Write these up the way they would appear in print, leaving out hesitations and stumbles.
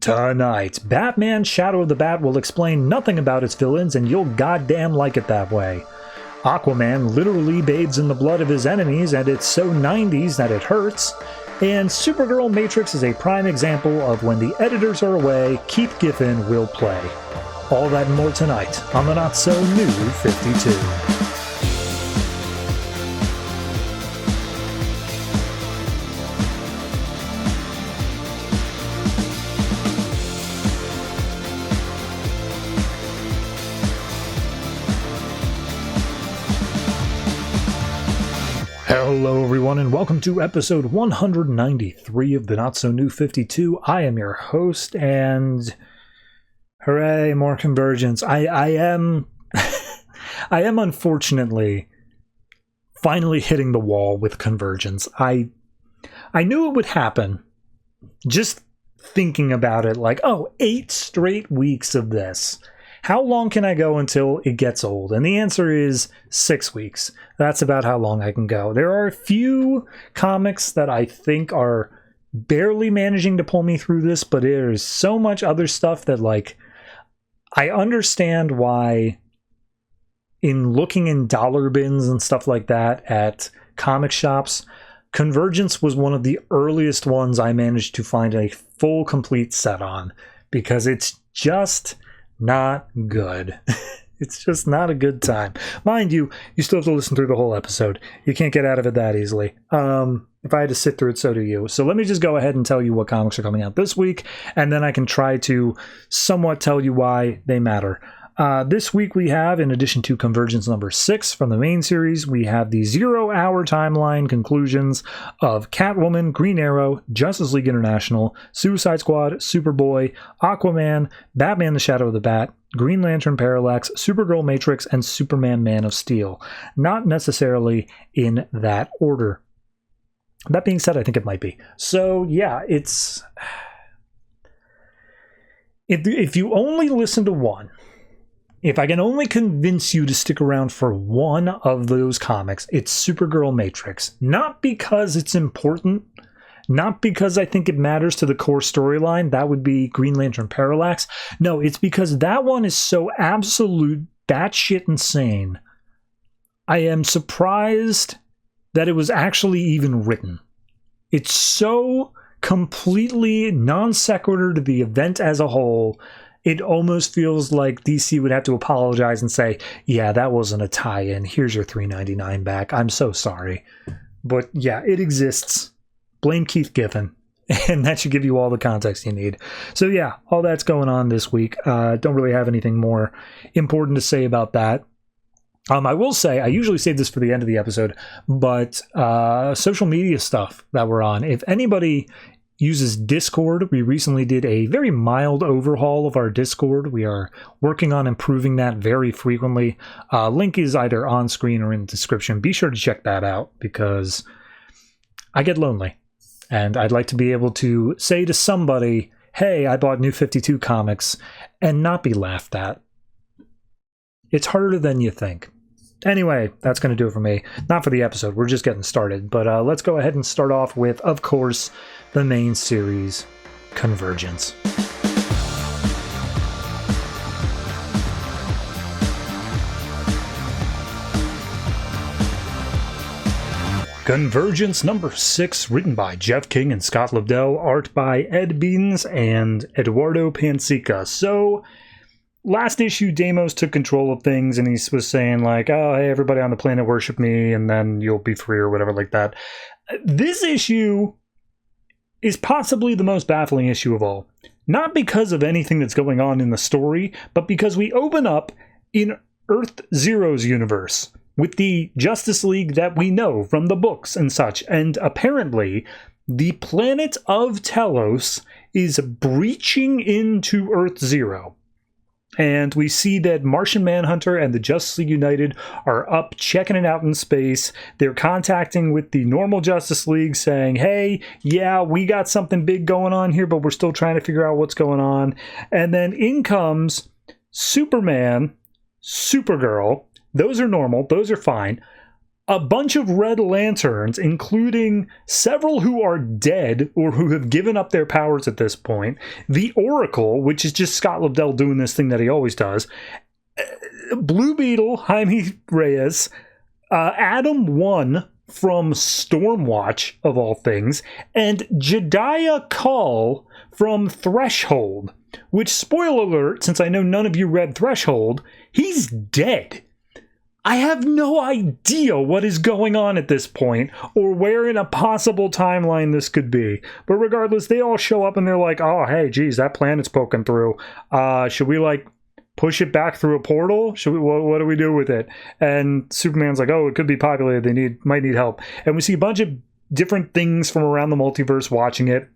Tonight, Batman Shadow of the Bat will explain nothing about its villains and you'll goddamn like it that way. Aquaman literally bathes in the blood of his enemies and it's so 90s that it hurts. And Supergirl Matrix is a prime example of when the editors are away, Keith Giffen will play. All that and more tonight on the Not So New 52. Hello everyone and welcome to episode 193 of the Not So New 52. I am your host and hooray, more Convergence. I am unfortunately finally hitting the wall with Convergence. I knew it would happen. Just thinking about it like, 8 straight weeks of this. How long can I go until it gets old? And the answer is 6 weeks. That's about how long I can go. There are a few comics that I think are barely managing to pull me through this, but there's so much other stuff that, like, I understand why in looking in dollar bins and stuff like that at comic shops, Convergence was one of the earliest ones I managed to find a full, complete set on, because it's just not good. It's just not a good time. Mind you, you still have to listen through the whole episode. You can't get out of it that easily. If I had to sit through it, so do you. So let me just go ahead and tell you what comics are coming out this week, and then I can try to somewhat tell you why they matter. This week we have, in addition to Convergence number 6 from the main series, we have the 0-hour timeline conclusions of Catwoman, Green Arrow, Justice League International, Suicide Squad, Superboy, Aquaman, Batman the Shadow of the Bat, Green Lantern Parallax, Supergirl Matrix, and Superman Man of Steel. Not necessarily in that order. That being said, I think it might be. So yeah, it's... If you only listen to one, if I can only convince you to stick around for one of those comics, it's Supergirl Matrix. Not because it's important, not because I think it matters to the core storyline, that would be Green Lantern Parallax. No, it's because that one is so absolute batshit insane. I am surprised that it was actually even written. It's so completely non sequitur to the event as a whole. It almost feels like DC would have to apologize and say, yeah, that wasn't a tie-in. Here's your $3.99 back. I'm so sorry. But yeah, it exists. Blame Keith Giffen. And that should give you all the context you need. So yeah, all that's going on this week. Don't really have anything more important to say about that. I will say, I usually save this for the end of the episode, but social media stuff that we're on. If anybody uses Discord, we recently did a very mild overhaul of our Discord. We are working on improving that very frequently. Link is either on screen or in the description. Be sure to check that out because I get lonely and I'd like to be able to say to somebody, hey, I bought New 52 comics, and not be laughed at. It's harder than you think. Anyway, that's going to do it for me. Not for the episode, we're just getting started. But let's go ahead and start off with, of course, the main series, Convergence. Convergence number 6, written by Jeff King and Scott Lobdell, art by Ed Beans and Eduardo Pansica. So, last issue, Deimos took control of things, and he was saying, like, oh, hey, everybody on the planet worship me, and then you'll be free, or whatever like that. This issue is possibly the most baffling issue of all. Not because of anything that's going on in the story, but because we open up in Earth Zero's universe with the Justice League that we know from the books and such, and apparently the planet of Telos is breaching into Earth Zero. And we see that Martian Manhunter and the Justice League United are up checking it out in space. They're contacting with the normal Justice League saying, hey, yeah, we got something big going on here, but we're still trying to figure out what's going on. And then in comes Superman, Supergirl. Those are normal. Those are fine. a bunch of Red Lanterns, including several who are dead or who have given up their powers at this point, the Oracle, which is just Scott Lobdell doing this thing that he always does, Blue Beetle, Jaime Reyes, Adam 1 from Stormwatch, of all things, and Jediah Karl from Threshold, which, spoiler alert, since I know none of you read Threshold, he's dead. I have no idea what is going on at this point, or where in a possible timeline this could be. But regardless, they all show up and they're like, oh, hey, geez, that planet's poking through. Should we, like, push it back through a portal? Should we, what do we do with it? And Superman's like, oh, it could be populated. They might need help. And we see a bunch of different things from around the multiverse watching it.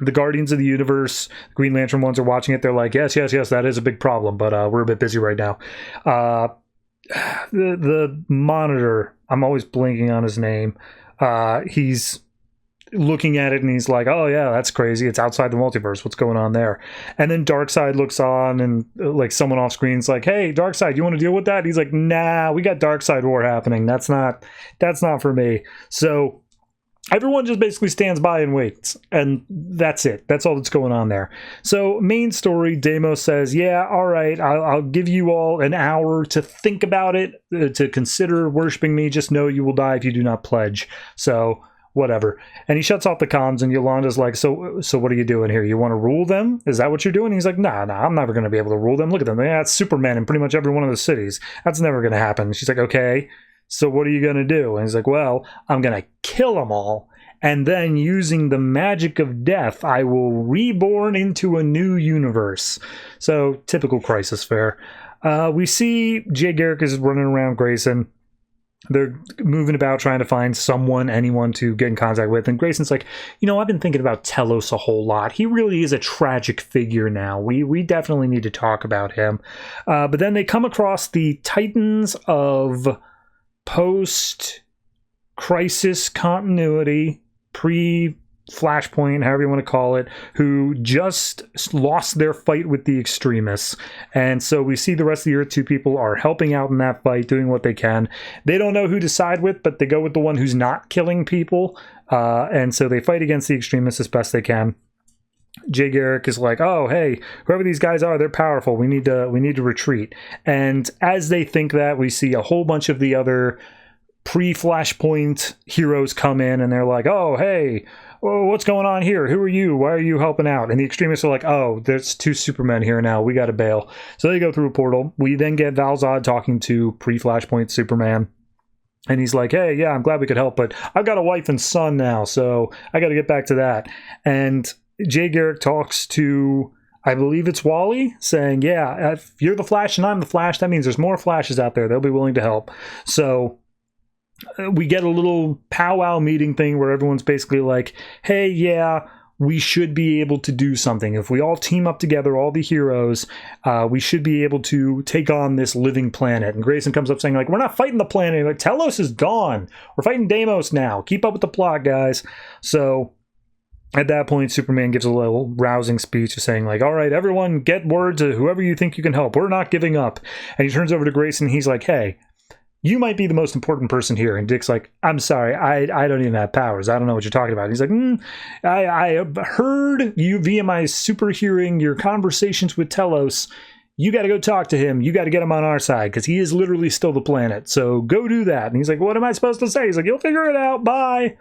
The Guardians of the Universe, the Green Lantern ones are watching it. They're like, yes, that is a big problem, but we're a bit busy right now. The Monitor, I'm always blanking on his name. He's looking at it and he's like, oh yeah, that's crazy. It's outside the multiverse. What's going on there? And then Darkseid looks on and like someone off screen's like, hey, Darkseid, you want to deal with that? And he's like, nah, we got Darkseid War happening. That's not for me. So everyone just basically stands by and waits, and that's it. That's all that's going on there. So main story, Deimos says, yeah, all right, I'll give you all an hour to think about it, to consider worshiping me. Just know you will die if you do not pledge. So whatever. And he shuts off the comms, and Yolanda's like, so what are you doing here? You want to rule them? Is that what you're doing? He's like, nah, I'm never going to be able to rule them. Look at them. That's Superman in pretty much every one of the cities. That's never going to happen. She's like, okay, so what are you going to do? And he's like, well, I'm going to kill them all. And then using the magic of death, I will reborn into a new universe. So typical Crisis Fair. We see Jay Garrick is running around Grayson. They're moving about trying to find anyone to get in contact with. And Grayson's like, I've been thinking about Telos a whole lot. He really is a tragic figure now. We definitely need to talk about him. But then they come across the Titans of post-crisis continuity, pre-Flashpoint, however you want to call it, who just lost their fight with the extremists. And so we see the rest of the Earth 2 people are helping out in that fight, doing what they can. They don't know who to side with, but they go with the one who's not killing people. And so they fight against the extremists as best they can. Jay Garrick is like, oh, hey, whoever these guys are, they're powerful. We need to retreat. And as they think that, we see a whole bunch of the other pre-Flashpoint heroes come in, and they're like, oh, hey, what's going on here? Who are you? Why are you helping out? And the extremists are like, oh, there's 2 Supermen here now. We got to bail. So they go through a portal. We then get Val-Zod talking to pre-Flashpoint Superman. And he's like, hey, yeah, I'm glad we could help, but I've got a wife and son now, so I got to get back to that. And Jay Garrick talks to, I believe it's Wally, saying, yeah, if you're the Flash and I'm the Flash, that means there's more Flashes out there. They'll be willing to help. So we get a little powwow meeting thing where everyone's basically like, hey, yeah, we should be able to do something. If we all team up together, all the heroes, we should be able to take on this living planet. And Grayson comes up saying, like, we're not fighting the planet. Like, Telos is gone. We're fighting Deimos now. Keep up with the plot, guys. So at that point, Superman gives a little rousing speech saying, like, all right, everyone, get word to whoever you think you can help. We're not giving up. And he turns over to Grayson. He's like, hey, you might be the most important person here. And Dick's like, I'm sorry, I don't even have powers. I don't know what you're talking about. And he's like, I heard you via my super hearing, your conversations with Telos. You got to go talk to him. You got to get him on our side because he is literally still the planet. So go do that. And he's like, what am I supposed to say? He's like, you'll figure it out. Bye.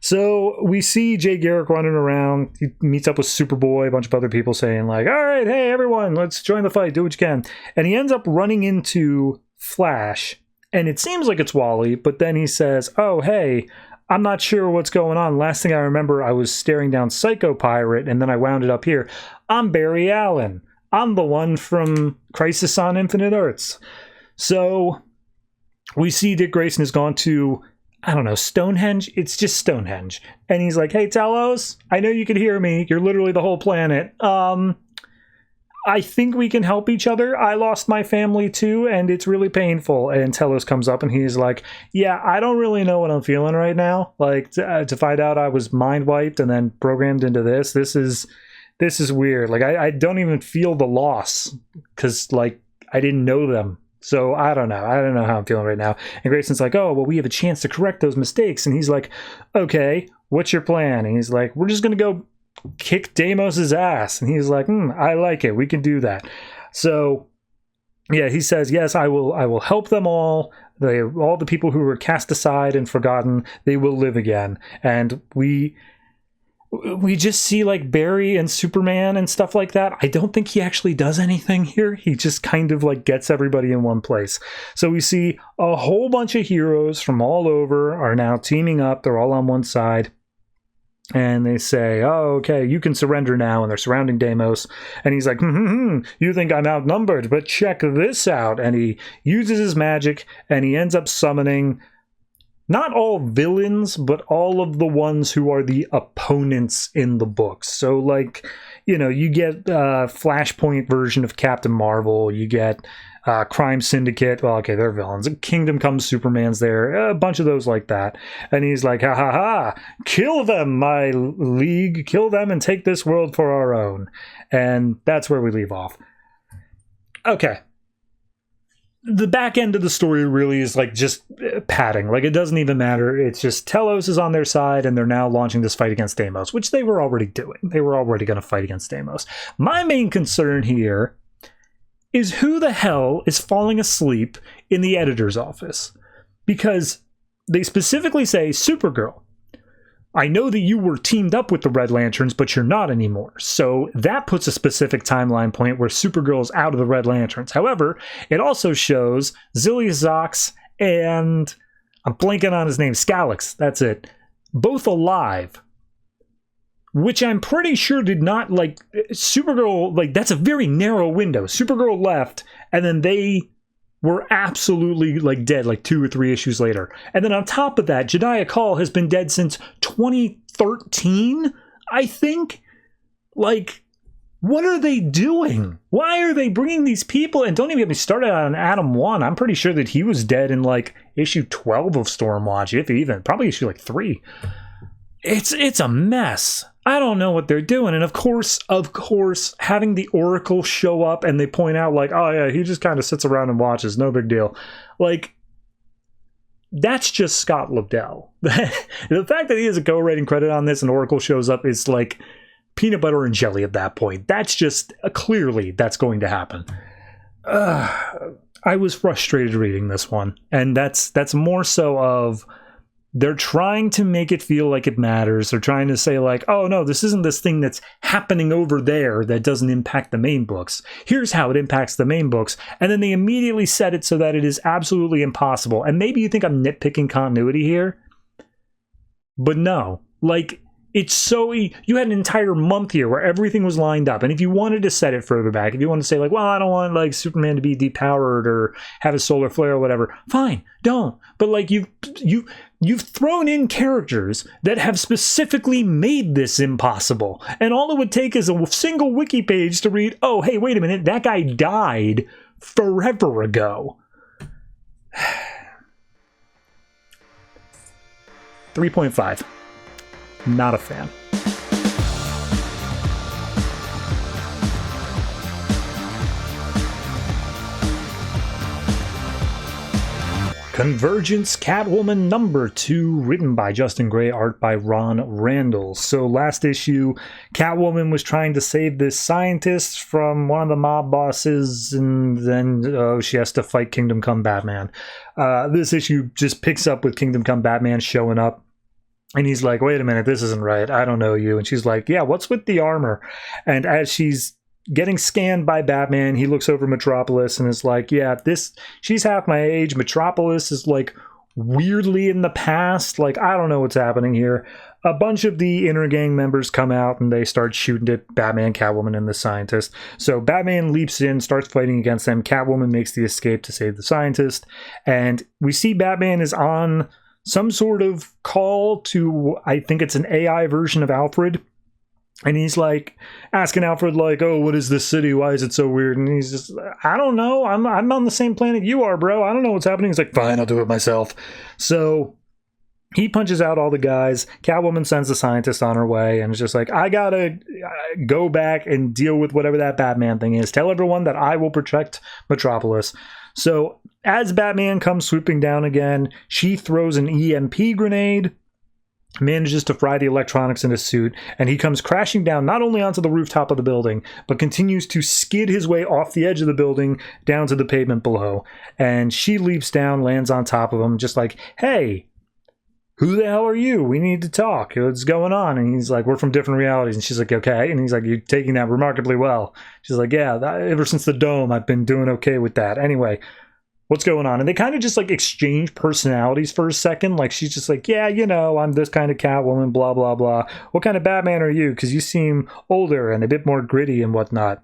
So we see Jay Garrick running around. He meets up with Superboy, a bunch of other people saying like, all right, hey, everyone, let's join the fight. Do what you can. And he ends up running into Flash. And it seems like it's Wally, but then he says, oh, hey, I'm not sure what's going on. Last thing I remember, I was staring down Psycho Pirate, and then I wound it up here. I'm Barry Allen. I'm the one from Crisis on Infinite Earths. So we see Dick Grayson has gone to, I don't know, Stonehenge? It's just Stonehenge. And he's like, hey, Telos, I know you can hear me. You're literally the whole planet. I think we can help each other. I lost my family too, and it's really painful. And Telos comes up and he's like, yeah, I don't really know what I'm feeling right now. Like, to find out I was mind wiped and then programmed into this is weird. Like, I don't even feel the loss because, like, I didn't know them. So I don't know. I don't know how I'm feeling right now. And Grayson's like, oh, well, we have a chance to correct those mistakes. And he's like, okay, what's your plan? And he's like, we're just going to go kick Deimos's ass. And he's like, I like it. We can do that. So, yeah, he says, yes, I will help them all. All the people who were cast aside and forgotten, they will live again. And we just see like Barry and Superman and stuff like that. I don't think he actually does anything here. He just kind of like gets everybody in one place. So we see a whole bunch of heroes from all over are now teaming up. They're all on one side. And they say, oh, okay, you can surrender now. And they're surrounding Deimos. And he's like, you think I'm outnumbered, but check this out. And he uses his magic and he ends up summoning not all villains, but all of the ones who are the opponents in the books. So, like, you know, you get a Flashpoint version of Captain Marvel. You get Crime Syndicate. Well, okay, they're villains. Kingdom Come Superman's there. A bunch of those like that. And he's like, ha ha ha, kill them, my league. Kill them and take this world for our own. And that's where we leave off. Okay. The back end of the story really is like just padding. Like, it doesn't even matter. It's just Telos is on their side and they're now launching this fight against Deimos, which they were already doing. They were already going to fight against Deimos. My main concern here is who the hell is falling asleep in the editor's office? Because they specifically say, Supergirl, I know that you were teamed up with the Red Lanterns, but you're not anymore. So that puts a specific timeline point where Supergirl's out of the Red Lanterns. However, it also shows Zilius Zox and I'm blanking on his name, Scalix, that's it, both alive. Which I'm pretty sure did not, like, Supergirl, like, that's a very narrow window. Supergirl left, and then they were absolutely, like, dead, like, 2 or 3 issues later. And then on top of that, Jediah Call has been dead since 2013, I think? Like, what are they doing? Why are they bringing these people? And don't even get me started on Adam 1. I'm pretty sure that he was dead in, like, issue 12 of Stormwatch, if even. Probably issue, like, 3. It's a mess. I don't know what they're doing. And of course, having the Oracle show up and they point out like, oh yeah, he just kind of sits around and watches. No big deal. Like, that's just Scott Lobdell. The fact that he has a co-writing credit on this and Oracle shows up is like peanut butter and jelly at that point. That's just, clearly that's going to happen. I was frustrated reading this one. And that's more so of, they're trying to make it feel like it matters. They're trying to say like, oh no, this isn't this thing that's happening over there that doesn't impact the main books. Here's how it impacts the main books. And then they immediately set it so that it is absolutely impossible. And maybe you think I'm nitpicking continuity here, but no. Like, it's so... You had an entire month here where everything was lined up. And if you wanted to set it further back, if you wanted to say like, well, I don't want like Superman to be depowered or have a solar flare or whatever, fine, don't. But like you've thrown in characters that have specifically made this impossible. And all it would take is a single wiki page to read, oh, hey, wait a minute, that guy died forever ago. 3.5. Not a fan. Convergence Catwoman number 2, written by Justin Gray, art by Ron Randall. So last issue, Catwoman was trying to save this scientist from one of the mob bosses, and then she has to fight Kingdom Come Batman. This issue just picks up with Kingdom Come Batman showing up. And he's like, wait a minute, this isn't right. I don't know you. And she's like, yeah, what's with the armor? And as she's getting scanned by Batman, he looks over Metropolis and is like, yeah, she's half my age. Metropolis is like weirdly in the past. Like, I don't know what's happening here. A bunch of the inner gang members come out and they start shooting at Batman, Catwoman, and the scientist. So Batman leaps in, starts fighting against them. Catwoman makes the escape to save the scientist. And we see Batman is on some sort of call to, I think it's an AI version of Alfred. And he's like asking Alfred like, oh, what is this city? Why is it so weird? And he's just, I don't know. I'm on the same planet you are, bro. I don't know what's happening. He's like, fine, I'll do it myself. So he punches out all the guys. Catwoman sends the scientist on her way and is just like, I gotta go back and deal with whatever that Batman thing is. Tell everyone that I will protect Metropolis. So as Batman comes swooping down again, she throws an EMP grenade, manages to fry the electronics in his suit, and he comes crashing down not only onto the rooftop of the building, but continues to skid his way off the edge of the building down to the pavement below. And she leaps down, lands on top of him, just like, hey, who the hell are you? We need to talk. What's going on? And he's like, we're from different realities. And she's like, okay. And he's like, you're taking that remarkably well. She's like, yeah, ever since the dome, I've been doing okay with that. Anyway, what's going on? And they kind of just like exchange personalities for a second. Like she's just like, yeah, you know, I'm this kind of Catwoman, blah, blah, blah. What kind of Batman are you? Because you seem older and a bit more gritty and whatnot.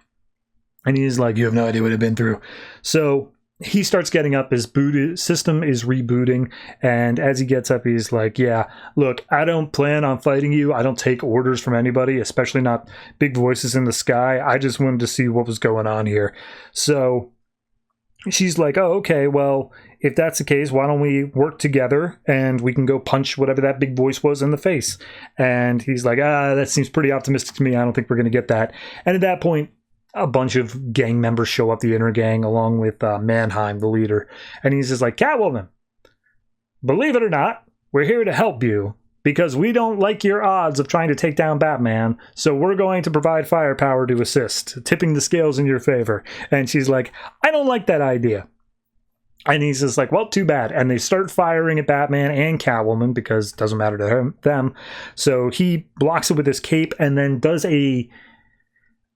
And he's like, you have no idea what I've been through. So he starts getting up, his system is rebooting, and as he gets up, he's like, yeah, look, I don't plan on fighting you. I don't take orders from anybody, especially not big voices in the sky. I just wanted to see what was going on here. So she's like, oh, okay, well, if that's the case, why don't we work together and we can go punch whatever that big voice was in the face? And he's like, that seems pretty optimistic to me. I don't think we're going to get that. And at that point, a bunch of gang members show up, the inner gang, along with Mannheim, the leader. And he's just like, Catwoman, believe it or not, we're here to help you because we don't like your odds of trying to take down Batman, so we're going to provide firepower to assist, tipping the scales in your favor. And she's like, I don't like that idea. And he's just like, well, too bad. And they start firing at Batman and Catwoman because it doesn't matter to them. So he blocks it with his cape and then does a...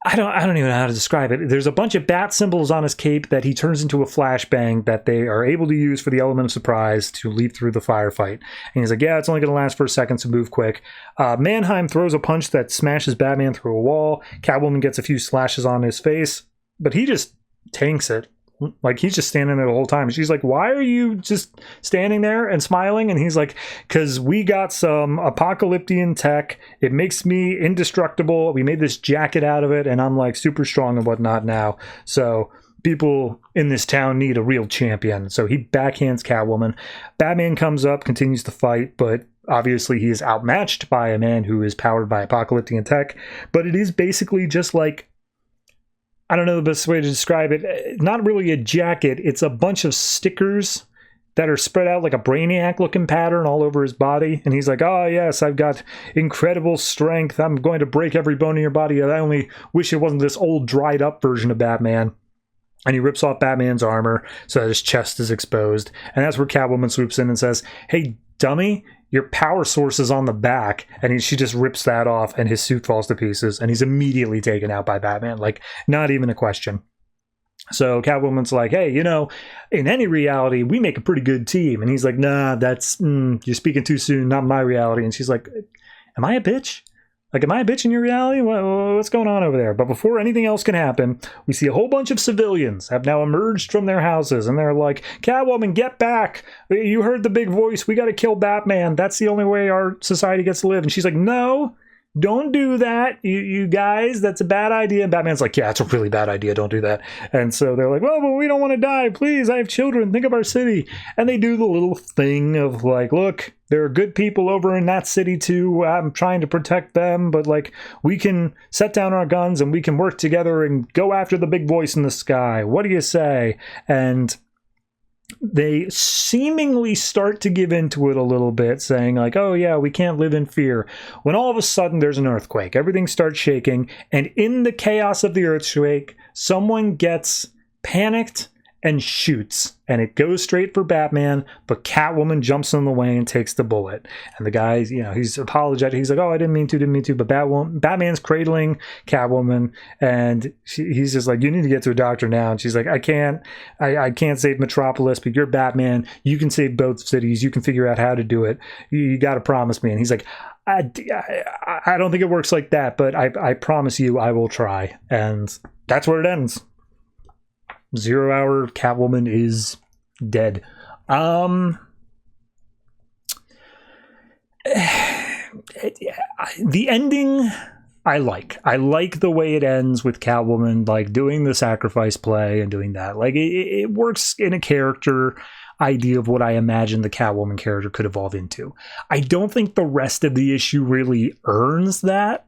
I don't even know how to describe it. There's a bunch of bat symbols on his cape that he turns into a flashbang that they are able to use for the element of surprise to leap through the firefight. And he's like, yeah, it's only going to last for a second, so move quick. Mannheim throws a punch that smashes Batman through a wall. Catwoman gets a few slashes on his face, but he just tanks it. Like, he's just standing there the whole time. And she's like, why are you just standing there and smiling? And he's like, because we got some apocalyptic tech. It makes me indestructible. We made this jacket out of it, and I'm, like, super strong and whatnot now. So people in this town need a real champion. So he backhands Catwoman. Batman comes up, continues to fight, but obviously he is outmatched by a man who is powered by apocalyptic tech. But it is basically just like, I don't know the best way to describe it. Not really a jacket. It's a bunch of stickers that are spread out like a Brainiac looking pattern all over his body. And he's like, oh yes, I've got incredible strength. I'm going to break every bone in your body. I only wish it wasn't this old dried up version of Batman. And he rips off Batman's armor so that his chest is exposed. And that's where Catwoman swoops in and says, hey, dummy, your power source is on the back. And she just rips that off and his suit falls to pieces. And he's immediately taken out by Batman. Like, not even a question. So Catwoman's like, hey, you know, in any reality, we make a pretty good team. And he's like, nah, that's, you're speaking too soon, not my reality. And she's like, am I a bitch? Like, am I a bitch in your reality? What's going on over there? But before anything else can happen, we see a whole bunch of civilians have now emerged from their houses. And they're like, Catwoman, get back. You heard the big voice. We got to kill Batman. That's the only way our society gets to live. And she's like, no, don't do that. You guys, that's a bad idea. And Batman's like, yeah, it's a really bad idea. Don't do that. And so they're like, well, but we don't want to die. Please, I have children. Think of our city. And they do the little thing of like, look, there are good people over in that city too. I'm trying to protect them, but like, we can set down our guns and we can work together and go after the big voice in the sky. What do you say? And they seemingly start to give into it a little bit, saying like, oh yeah, we can't live in fear. When all of a sudden there's an earthquake, everything starts shaking, and in the chaos of the earthquake, someone gets panicked and shoots, and it goes straight for Batman, but Catwoman jumps in the way and takes the bullet. And the guy, you know, he's apologetic. He's like, oh, I didn't mean to, but Batman's cradling Catwoman, and he's just like, you need to get to a doctor now. And she's like, I can't save Metropolis, but you're Batman. You can save both cities. You can figure out how to do it. You got to promise me. And he's like, I don't think it works like that, but I promise you I will try. And that's where it ends. 0 Hour Catwoman is dead. The ending I like the way it ends with Catwoman like doing the sacrifice play and doing that. Like it works in a character idea of what I imagine the Catwoman character could evolve into. I don't think the rest of the issue really earns that.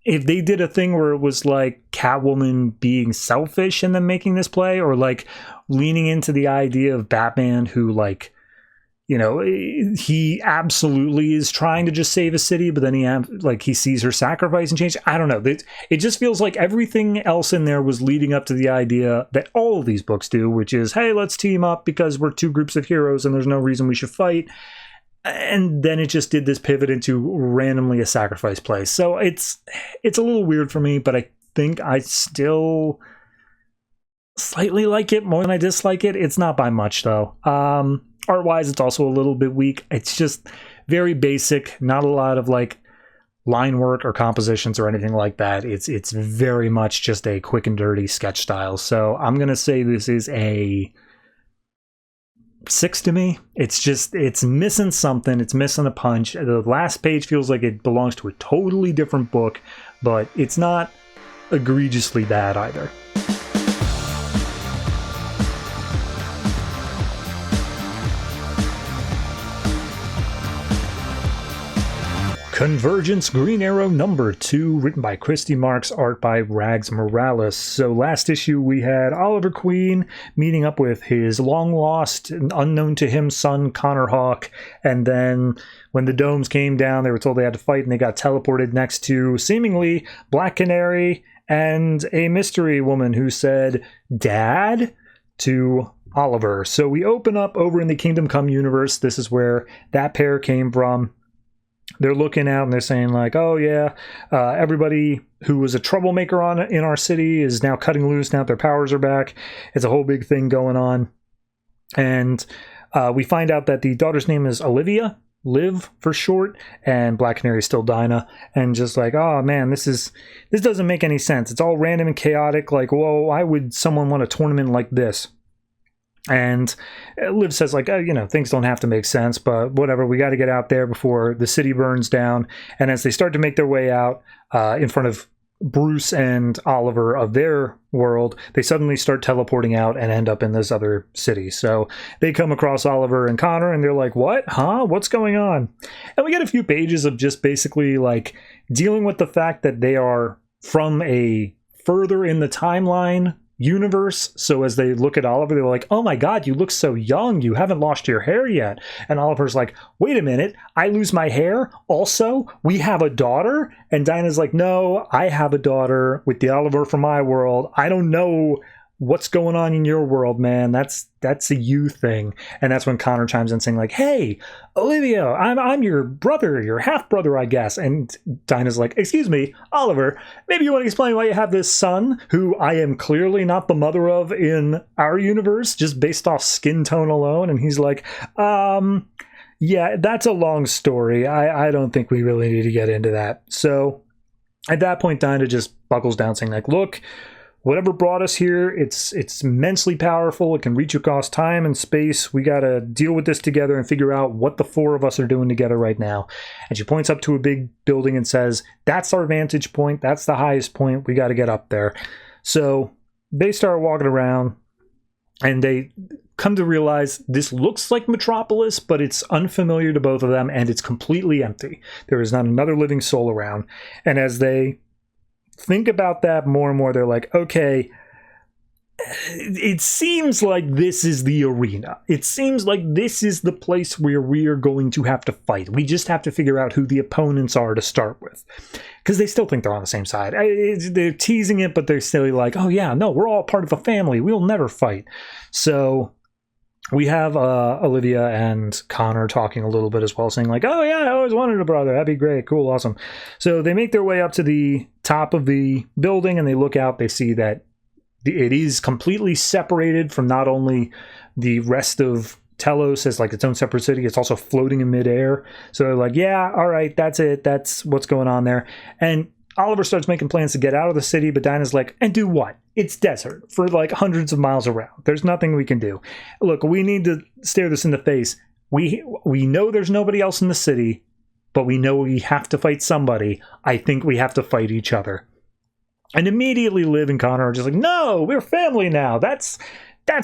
If they did a thing where it was like Catwoman being selfish and then making this play, or like leaning into the idea of Batman who, like, you know, he absolutely is trying to just save a city, but then he sees her sacrifice and change. I don't know. It just feels like everything else in there was leading up to the idea that all of these books do, which is, hey, let's team up because we're two groups of heroes and there's no reason we should fight. And then it just did this pivot into randomly a sacrifice place. So it's a little weird for me, but I think I still slightly like it more than I dislike it. It's not by much, though. Art-wise, it's also a little bit weak. It's just very basic, not a lot of like line work or compositions or anything like that. It's very much just a quick and dirty sketch style. So I'm gonna say this is a 6 to me. It's missing something. It's missing a punch. The last page feels like it belongs to a totally different book, but it's not egregiously bad either. Convergence Green Arrow number 2, written by Christy, Marx, art by Rags Morales. So last issue we had Oliver Queen meeting up with his long-lost and unknown to him son, Connor Hawke, and then when the domes came down, they were told they had to fight, and they got teleported next to, seemingly, Black Canary and a mystery woman who said, "Dad?" to Oliver. So we open up over in the Kingdom Come universe. This is where that pair came from. They're looking out and they're saying like, oh yeah, everybody who was a troublemaker in our city is now cutting loose now that their powers are back. It's a whole big thing going on. And we find out that the daughter's name is Olivia, Liv for short, and Black Canary is still Dinah. And just like, oh man, this doesn't make any sense. It's all random and chaotic. Like, whoa, why would someone want a tournament like this? And Liv says, like, oh, you know, things don't have to make sense, but whatever, we got to get out there before the city burns down. And as they start to make their way out in front of Bruce and Oliver of their world, they suddenly start teleporting out and end up in this other city. So they come across Oliver and Connor, and they're like, what? Huh? What's going on? And we get a few pages of just basically, like, dealing with the fact that they are from a further in the timeline universe. So as they look at Oliver, they're like, oh my god, you look so young, you haven't lost your hair yet. And Oliver's like, wait a minute, I lose my hair also? We have a daughter? And Dinah's like, no, I have a daughter with the Oliver from my world. I don't know what's going on in your world, man. That's a you thing. And that's when Connor chimes in saying like, hey, Olivia, I'm your brother, your half brother, I guess. And Dinah's like, excuse me, Oliver, maybe you want to explain why you have this son who I am clearly not the mother of in our universe, just based off skin tone alone. And he's like, yeah, that's a long story. I don't think we really need to get into that. So at that point, Dinah just buckles down saying like, look, whatever brought us here, it's immensely powerful. It can reach across time and space. We got to deal with this together and figure out what the four of us are doing together right now. And she points up to a big building and says, that's our vantage point. That's the highest point. We got to get up there. So they start walking around and they come to realize this looks like Metropolis, but it's unfamiliar to both of them and it's completely empty. There is not another living soul around. And as they think about that more and more, they're like, okay, it seems like this is the arena. It seems like this is the place where we are going to have to fight. We just have to figure out who the opponents are to start with. Because they still think they're on the same side. They're teasing it, but they're still like, oh yeah, no, we're all part of a family. We'll never fight. So we have Olivia and Connor talking a little bit as well, saying like, oh yeah, I always wanted a brother. That'd be great. Cool. Awesome. So they make their way up to the top of the building and they look out. They see that it is completely separated from not only the rest of Telos as like its own separate city, it's also floating in midair. So they're like, yeah, all right, that's it. That's what's going on there. And Oliver starts making plans to get out of the city, but Dinah's like, and do what? It's desert for like hundreds of miles around. There's nothing we can do. Look, we need to stare this in the face. We know there's nobody else in the city, but we know we have to fight somebody. I think we have to fight each other. And immediately Liv and Connor are just like, no, we're family now. That's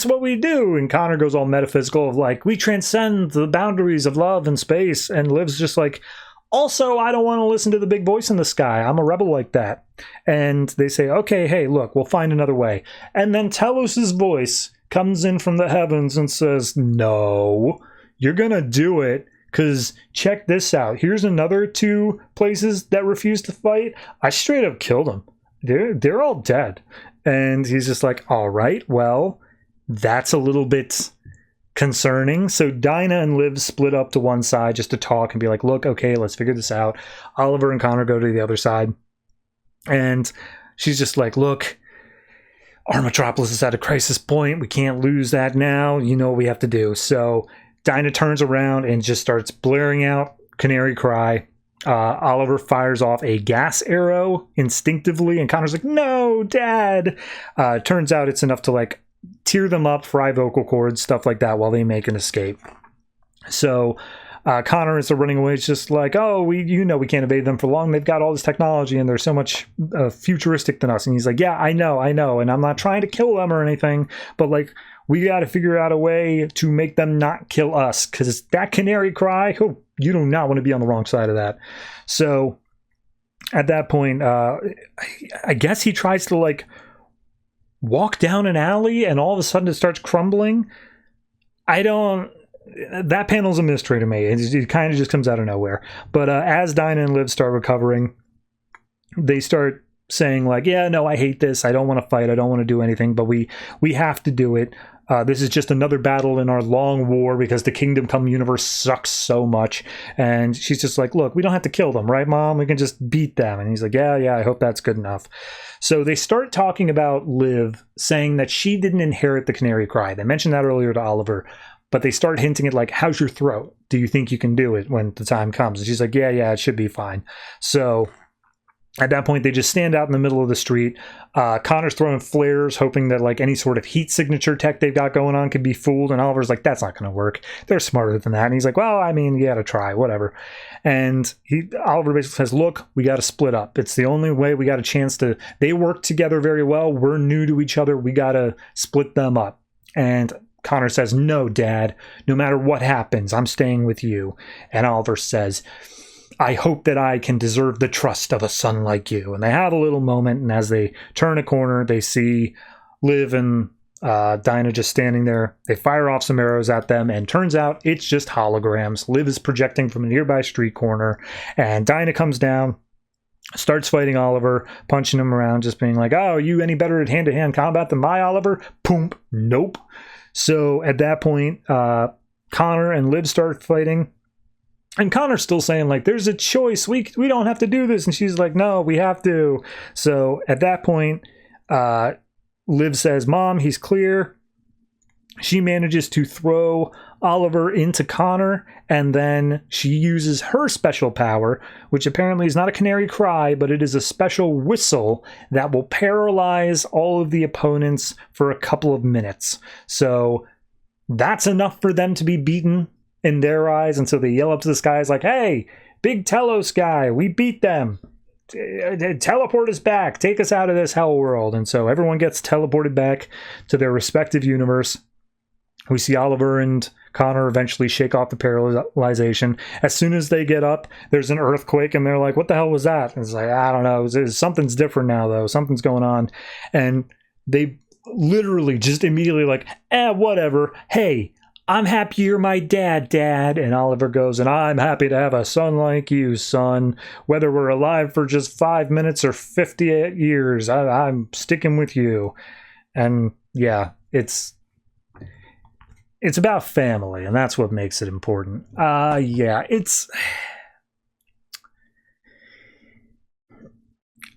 what we do. And Connor goes all metaphysical of like, we transcend the boundaries of love and space. And Liv's just like, also, I don't want to listen to the big voice in the sky. I'm a rebel like that. And they say, okay, hey, look, we'll find another way. And then Telos's voice comes in from the heavens and says, no, you're gonna do it, because check this out. Here's another 2 places that refuse to fight. I straight up killed them. They're all dead. And he's just like, all right, well, that's a little bit concerning. So Dinah and Liv split up to one side just to talk and be like, look, okay, let's figure this out. Oliver and Connor go to the other side. And she's just like, look, our metropolis is at a crisis point. We can't lose that now. You know what we have to do. So Dinah turns around and just starts blaring out Canary Cry. Oliver fires off a gas arrow instinctively, and Connor's like, no, Dad. Turns out it's enough to like tear them up, fry vocal cords, stuff like that, while they make an escape. So Connor is running away. It's just like, oh, we can't evade them for long. They've got all this technology and they're so much futuristic than us. And he's like, yeah, I know. And I'm not trying to kill them or anything, but like, we got to figure out a way to make them not kill us, because that Canary Cry, you do not want to be on the wrong side of that. So at that point, I guess he tries to like walk down an alley and all of a sudden it starts crumbling. That panel's a mystery to me. It kind of just comes out of nowhere. But as Dinah and Liv start recovering, they start saying like, yeah, no, I hate this. I don't want to fight. I don't want to do anything, but we have to do it. This is just another battle in our long war because the Kingdom Come universe sucks so much. And she's just like, look, we don't have to kill them, right, Mom? We can just beat them. And he's like, yeah, I hope that's good enough. So they start talking about Liv, saying that she didn't inherit the Canary Cry. They mentioned that earlier to Oliver, but they start hinting at like, how's your throat? Do you think you can do it when the time comes? And she's like, yeah, it should be fine. So at that point, they just stand out in the middle of the street. Connor's throwing flares, hoping that like any sort of heat signature tech they've got going on could be fooled. And Oliver's like, that's not going to work. They're smarter than that. And he's like, well, I mean, you got to try, whatever. And Oliver basically says, look, we got to split up. It's the only way we got a chance to. They work together very well. We're new to each other. We got to split them up. And Connor says, no, Dad, no matter what happens, I'm staying with you. And Oliver says, I hope that I can deserve the trust of a son like you. And they have a little moment, and as they turn a corner, they see Liv and Dinah just standing there. They fire off some arrows at them, and turns out it's just holograms. Liv is projecting from a nearby street corner, and Dinah comes down, starts fighting Oliver, punching him around, just being like, oh, are you any better at hand-to-hand combat than my Oliver? Poom, nope. So at that point, Connor and Liv start fighting. And Connor's still saying, like, there's a choice. We don't have to do this. And she's like, no, we have to. So at that point, Liv says, Mom, he's clear. She manages to throw Oliver into Connor, and then she uses her special power, which apparently is not a Canary Cry, but it is a special whistle that will paralyze all of the opponents for a couple of minutes. So that's enough for them to be beaten in their eyes, and so they yell up to the skies like, hey, big Telos guy, we beat them. Teleport us back. Take us out of this hell world. And so everyone gets teleported back to their respective universe. We see Oliver and Connor eventually shake off the paralyzation. As soon as they get up, there's an earthquake, and they're like, what the hell was that? And it's like, I don't know. Something's different now, though. Something's going on. And they literally just immediately like, whatever. Hey, I'm happy you're my dad. And Oliver goes, and I'm happy to have a son like you, son. Whether we're alive for just 5 minutes or 58 years, I'm sticking with you. And yeah, it's about family, and that's what makes it important.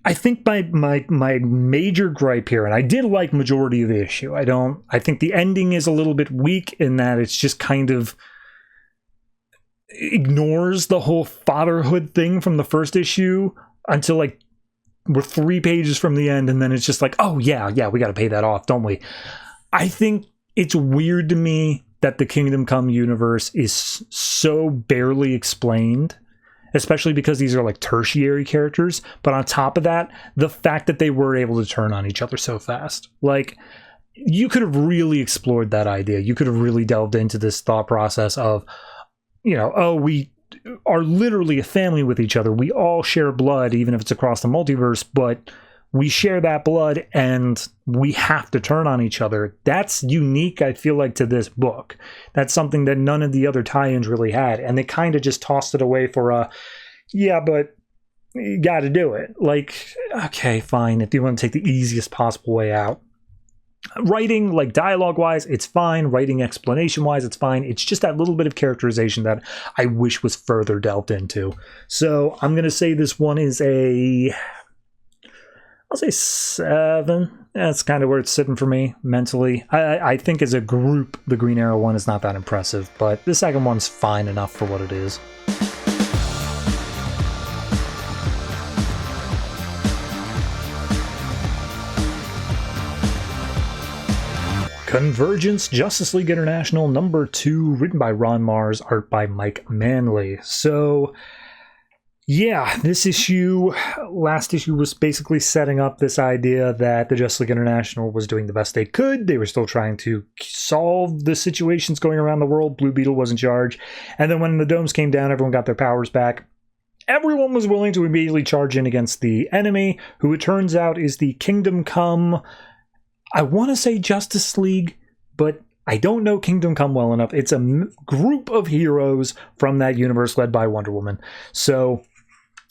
I think my major gripe here, and I did like majority of the issue. I think the ending is a little bit weak in that it's just kind of ignores the whole fatherhood thing from the first issue until like we're 3 pages from the end, and then it's just like, oh yeah, we got to pay that off, don't we? I think it's weird to me that the Kingdom Come universe is so barely explained, especially because these are like tertiary characters. But on top of that, the fact that they were able to turn on each other so fast, like, you could have really explored that idea. You could have really delved into this thought process of, we are literally a family with each other. We all share blood, even if it's across the multiverse, but we share that blood and we have to turn on each other. That's unique, I feel like, to this book. That's something that none of the other tie-ins really had. And they kind of just tossed it away for yeah, but you got to do it. Like, okay, fine. If you want to take the easiest possible way out. Writing, like dialogue-wise, it's fine. Writing explanation-wise, it's fine. It's just that little bit of characterization that I wish was further delved into. So I'm going to say this one is I'll say 7. That's kind of where it's sitting for me mentally. I think as a group, the Green Arrow one is not that impressive, but the second one's fine enough for what it is. Convergence, Justice League International, number 2, written by Ron Marz, art by Mike Manley. So, yeah, this issue, last issue, was basically setting up this idea that the Justice League International was doing the best they could. They were still trying to solve the situations going around the world. Blue Beetle was in charge. And then when the domes came down, everyone got their powers back. Everyone was willing to immediately charge in against the enemy, who it turns out is the Kingdom Come... I want to say Justice League, but I don't know Kingdom Come well enough. It's a group of heroes from that universe led by Wonder Woman. So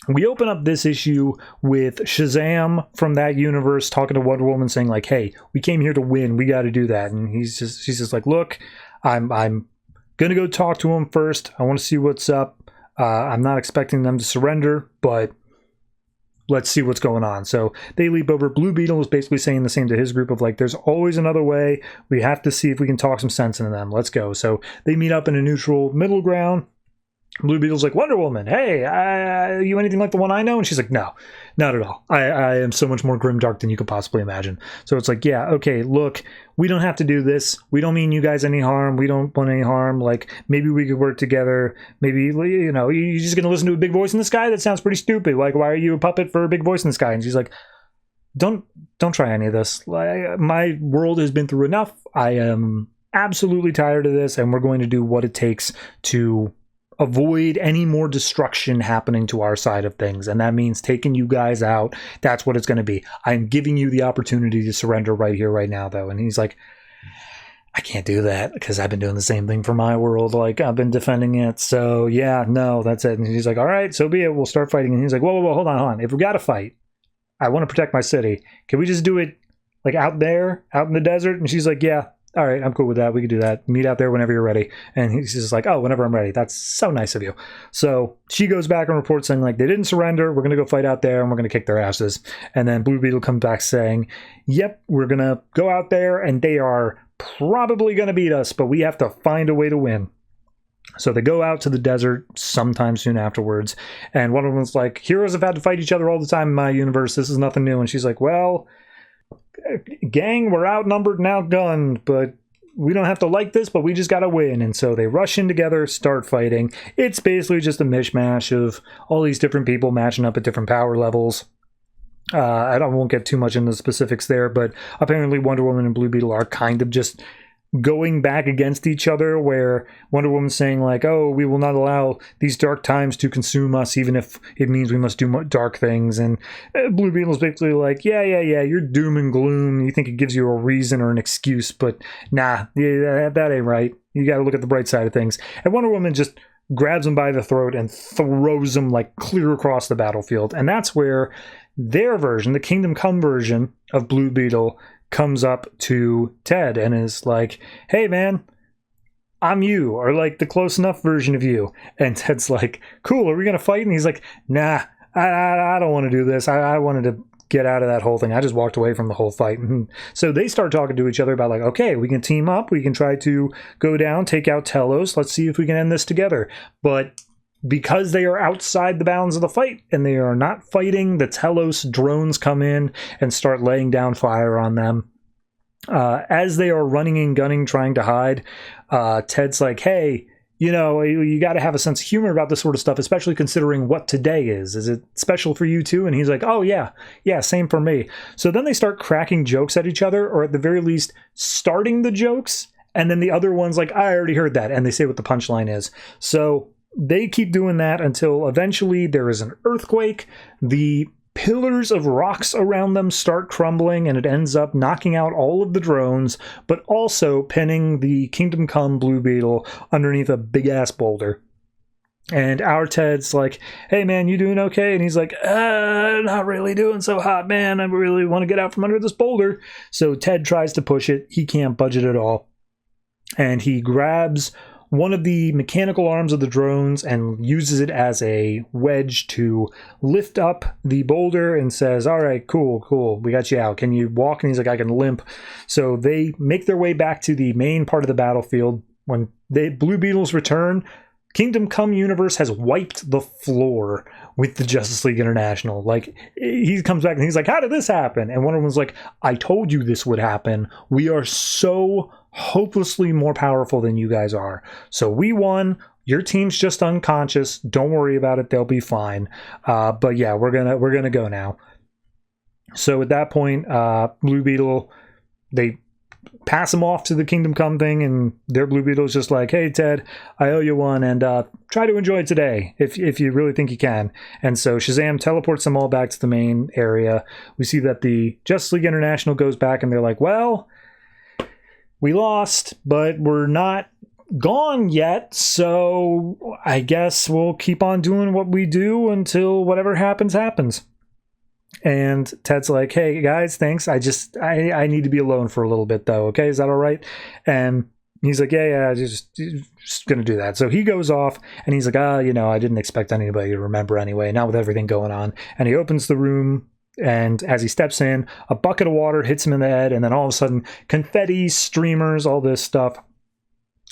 we open up this issue with Shazam from that universe talking to Wonder Woman saying like, hey, we came here to win. We got to do that. And she's just like, look, I'm going to go talk to him first. I want to see what's up. I'm not expecting them to surrender, but let's see what's going on. So they leap over. Blue Beetle is basically saying the same to his group of like, there's always another way. We have to see if we can talk some sense into them. Let's go. So they meet up in a neutral middle ground. Blue Beetle's like, Wonder Woman, hey, you anything like the one I know? And she's like, no, not at all. I am so much more grimdark than you could possibly imagine. So it's like, yeah, okay, look, we don't have to do this. We don't mean you guys any harm. We don't want any harm. Like, maybe we could work together. Maybe, you know, you're just going to listen to a big voice in the sky? That sounds pretty stupid. Like, why are you a puppet for a big voice in the sky? And she's like, don't try any of this. Like, my world has been through enough. I am absolutely tired of this, and we're going to do what it takes to avoid any more destruction happening to our side of things. And that means taking you guys out. That's what it's going to be. I'm giving you the opportunity to surrender right here, right now, though. And he's like, I can't do that because I've been doing the same thing for my world. Like, I've been defending it. So, yeah, no, that's it. And he's like, all right, so be it. We'll start fighting. And he's like, whoa, hold on. If we got to fight, I want to protect my city. Can we just do it, like, out there, out in the desert? And she's like, yeah. All right, I'm cool with that. We can do that. Meet out there whenever you're ready. And he's just like, oh, whenever I'm ready. That's so nice of you. So she goes back and reports saying, like, they didn't surrender. We're going to go fight out there, and we're going to kick their asses. And then Blue Beetle comes back saying, yep, we're going to go out there, and they are probably going to beat us, but we have to find a way to win. So they go out to the desert sometime soon afterwards. And one of them's like, heroes have had to fight each other all the time in my universe. This is nothing new. And she's like, well, gang, we're outnumbered and outgunned, but we don't have to like this, but we just gotta win. And so they rush in together, start fighting. It's basically just a mishmash of all these different people matching up at different power levels. I won't get too much into the specifics there, but apparently Wonder Woman and Blue Beetle are kind of just going back against each other, where Wonder Woman's saying like, oh, we will not allow these dark times to consume us, even if it means we must do more dark things. And Blue Beetle's basically like, yeah, you're doom and gloom. You think it gives you a reason or an excuse, but nah, that ain't right. You got to look at the bright side of things. And Wonder Woman just grabs him by the throat and throws him like clear across the battlefield. And that's where their version, the Kingdom Come version of Blue Beetle, comes up to Ted and is like, hey man, I'm you, or like the close enough version of you. And Ted's like, cool, are we gonna fight? And he's like, nah, I don't want to do this. I wanted to get out of that whole thing. I just walked away from the whole fight. And so they start talking to each other about like, okay, we can team up, we can try to go down, take out Telos, let's see if we can end this together. But because they are outside the bounds of the fight and they are not fighting, the Telos drones come in and start laying down fire on them. As they are running and gunning, trying to hide, Ted's like, hey, you know, you got to have a sense of humor about this sort of stuff, especially considering what today is. Is it special for you too? And he's like, oh yeah, same for me. So then they start cracking jokes at each other, or at the very least starting the jokes. And then the other one's like, I already heard that. And they say what the punchline is. So they keep doing that until eventually there is an earthquake. The pillars of rocks around them start crumbling, and it ends up knocking out all of the drones, but also pinning the Kingdom Come Blue Beetle underneath a big-ass boulder. And our Ted's like, hey, man, you doing okay? And he's like, not really doing so hot, man. I really want to get out from under this boulder. So Ted tries to push it. He can't budge it at all. And he grabs one of the mechanical arms of the drones and uses it as a wedge to lift up the boulder and says, all right, cool, we got you out. Can you walk? And he's like, I can limp. So they make their way back to the main part of the battlefield. When the Blue Beetles return, Kingdom Come universe has wiped the floor with the Justice League International. Like, he comes back and he's like, how did this happen? And Wonder Woman's like, I told you this would happen. We are so hopelessly more powerful than you guys are. So we won. Your team's just unconscious. Don't worry about it. They'll be fine. But yeah, we're gonna go now. So at that point, Blue Beetle, they pass him off to the Kingdom Come thing, and their Blue Beetle's just like, hey, Ted, I owe you one, and try to enjoy today if you really think you can. And so Shazam teleports them all back to the main area. We see that the Justice League International goes back, and they're like, well, we lost, but we're not gone yet, so I guess we'll keep on doing what we do until whatever happens. And Ted's like, hey, guys, thanks. I need to be alone for a little bit, though. Okay, is that all right? And he's like, yeah, just going to do that. So he goes off, and he's like, I didn't expect anybody to remember anyway, not with everything going on. And he opens the room, and as he steps in, a bucket of water hits him in the head, and then all of a sudden, confetti, streamers, all this stuff.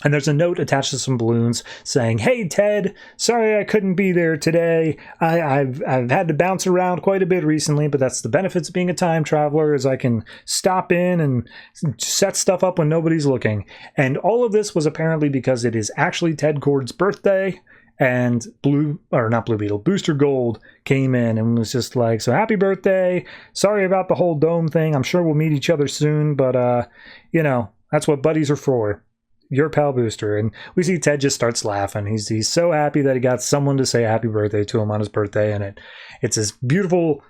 And there's a note attached to some balloons saying, hey, Ted, sorry I couldn't be there today. I've had to bounce around quite a bit recently, but that's the benefits of being a time traveler, is I can stop in and set stuff up when nobody's looking. And all of this was apparently because it is actually Ted Kord's birthday, and Booster Gold came in and was just like, so happy birthday. Sorry about the whole dome thing. I'm sure we'll meet each other soon, but, that's what buddies are for. Your pal Booster. And we see Ted just starts laughing. He's so happy that he got someone to say happy birthday to him on his birthday, and it's this beautiful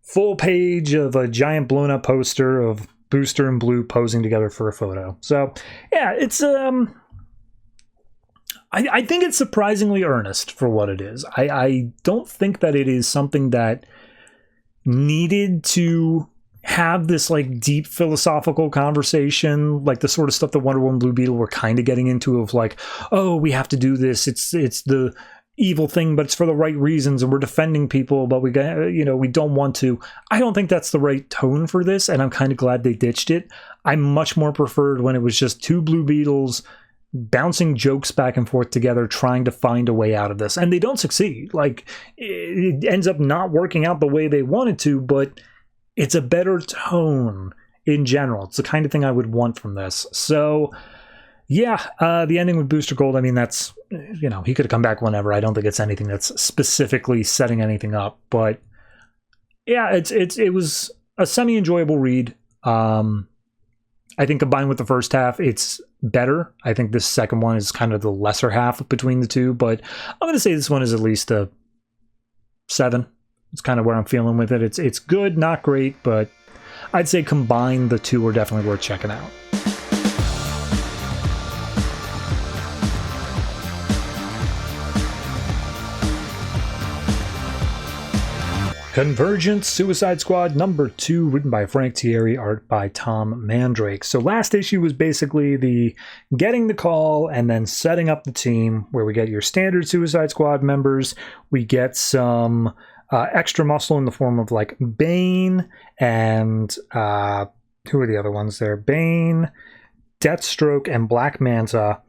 full page of a giant blown up poster of Booster and Blue posing together for a photo. So yeah, it's I think it's surprisingly earnest for what it is. I don't think that it is something that needed to have this like deep philosophical conversation, like the sort of stuff that Wonder Woman, Blue Beetle were kind of getting into, of like, oh, we have to do this. It's the evil thing, but it's for the right reasons, and we're defending people, but we don't want to. I don't think that's the right tone for this, and I'm kind of glad they ditched it. I much more preferred when it was just two Blue Beetles bouncing jokes back and forth together, trying to find a way out of this, and they don't succeed. Like, it ends up not working out the way they wanted to, but it's a better tone in general. It's the kind of thing I would want from this. So, yeah, the ending with Booster Gold, I mean, that's, he could have come back whenever. I don't think it's anything that's specifically setting anything up. But, yeah, it was a semi-enjoyable read. I think combined with the first half, it's better. I think this second one is kind of the lesser half between the two. But I'm going to say this one is at least a 7. It's kind of where I'm feeling with it. It's good, not great, but I'd say combined, the two are definitely worth checking out. Convergence, Suicide Squad number 2, written by Frank Tieri, art by Tom Mandrake. So last issue was basically the getting the call and then setting up the team, where we get your standard Suicide Squad members. We get some extra muscle in the form of like Bane and who are the other ones there? Bane, Deathstroke, and Black Manta.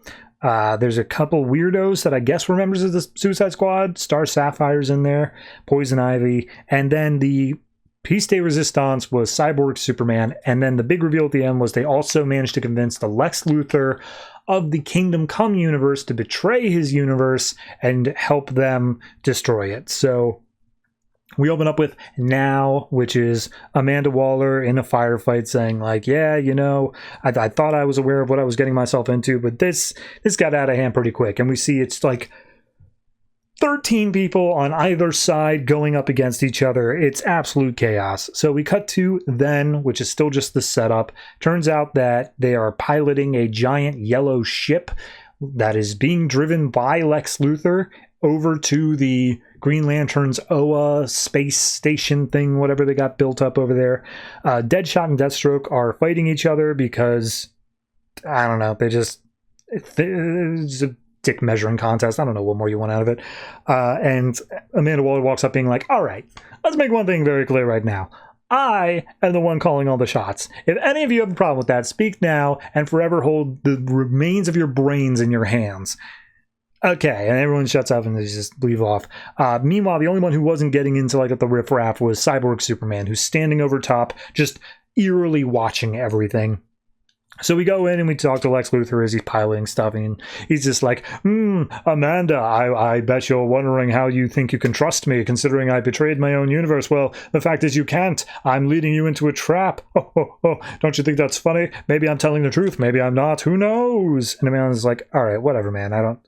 There's a couple weirdos that I guess were members of the Suicide Squad. Star Sapphire's in there, Poison Ivy, and then the piece de resistance was Cyborg Superman. And then the big reveal at the end was they also managed to convince the Lex Luthor of the Kingdom Come universe to betray his universe and help them destroy it. So we open up with Now, which is Amanda Waller in a firefight saying like, yeah, I thought I was aware of what I was getting myself into, but this got out of hand pretty quick. And we see it's like 13 people on either side going up against each other. It's absolute chaos. So we cut to then, which is still just the setup. Turns out that they are piloting a giant yellow ship that is being driven by Lex Luthor over to the Green Lantern's OA space station thing, whatever they got built up over there. Deadshot and Deathstroke are fighting each other because, I don't know, it's a dick measuring contest. I don't know what more you want out of it. And Amanda Waller walks up being like, all right, let's make one thing very clear right now. I am the one calling all the shots. If any of you have a problem with that, speak now and forever hold the remains of your brains in your hands. Okay, and everyone shuts up and they just leave off. Meanwhile, the only one who wasn't getting into like the riffraff was Cyborg Superman, who's standing over top, just eerily watching everything. So we go in and we talk to Lex Luthor as he's piloting stuff, and he's just like, Amanda, I bet you're wondering how you think you can trust me, considering I betrayed my own universe. Well, the fact is you can't. I'm leading you into a trap. Don't you think that's funny? Maybe I'm telling the truth. Maybe I'm not. Who knows? And Amanda's like, all right, whatever, man.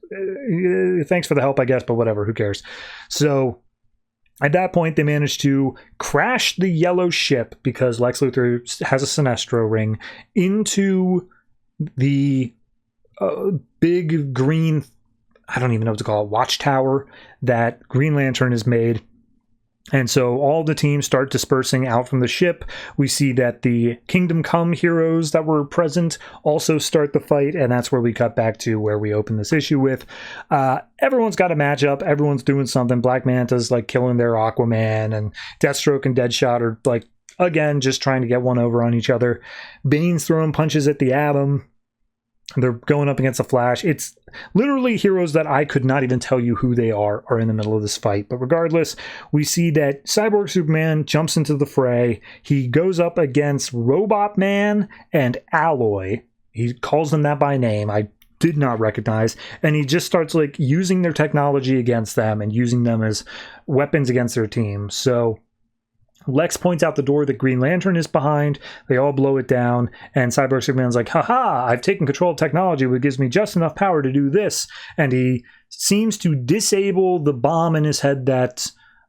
Thanks for the help, I guess, but whatever. Who cares? So at that point, they managed to crash the yellow ship because Lex Luthor has a Sinestro ring into the big green, I don't even know what to call it, watchtower that Green Lantern has made. And so all the teams start dispersing out from the ship. We see that the Kingdom Come heroes that were present also start the fight, and that's where we cut back to where we open this issue with. Everyone's got a matchup. Everyone's doing something. Black Manta's like killing their Aquaman, and Deathstroke and Deadshot are like, again, just trying to get one over on each other. Bane's throwing punches at the Atom. They're going up against the Flash. It's literally heroes that I could not even tell you who they are in the middle of this fight. But regardless, we see that Cyborg Superman jumps into the fray. He goes up against Robot Man and Alloy. He calls them that by name. I did not recognize. And he just starts like using their technology against them and using them as weapons against their team. So Lex points out the door that Green Lantern is behind. They all blow it down, and Cyborg Superman's like, haha, I've taken control of technology, which gives me just enough power to do this. And he seems to disable the bomb in his head that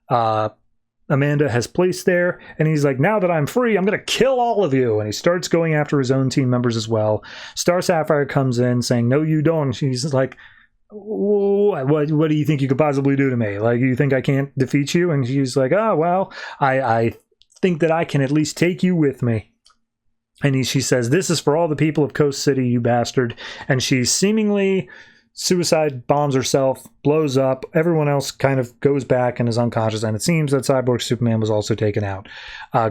Amanda has placed there. And he's like, now that I'm free, I'm going to kill all of you. And he starts going after his own team members as well. Star Sapphire comes in saying, no, you don't. She's like, what do you think you could possibly do to me? Like, you think I can't defeat you? And she's like, oh, well, I think that I can at least take you with me. And she says, this is for all the people of Coast City, you bastard. And she seemingly suicide bombs herself, blows up. Everyone else kind of goes back and is unconscious. And it seems that Cyborg Superman was also taken out.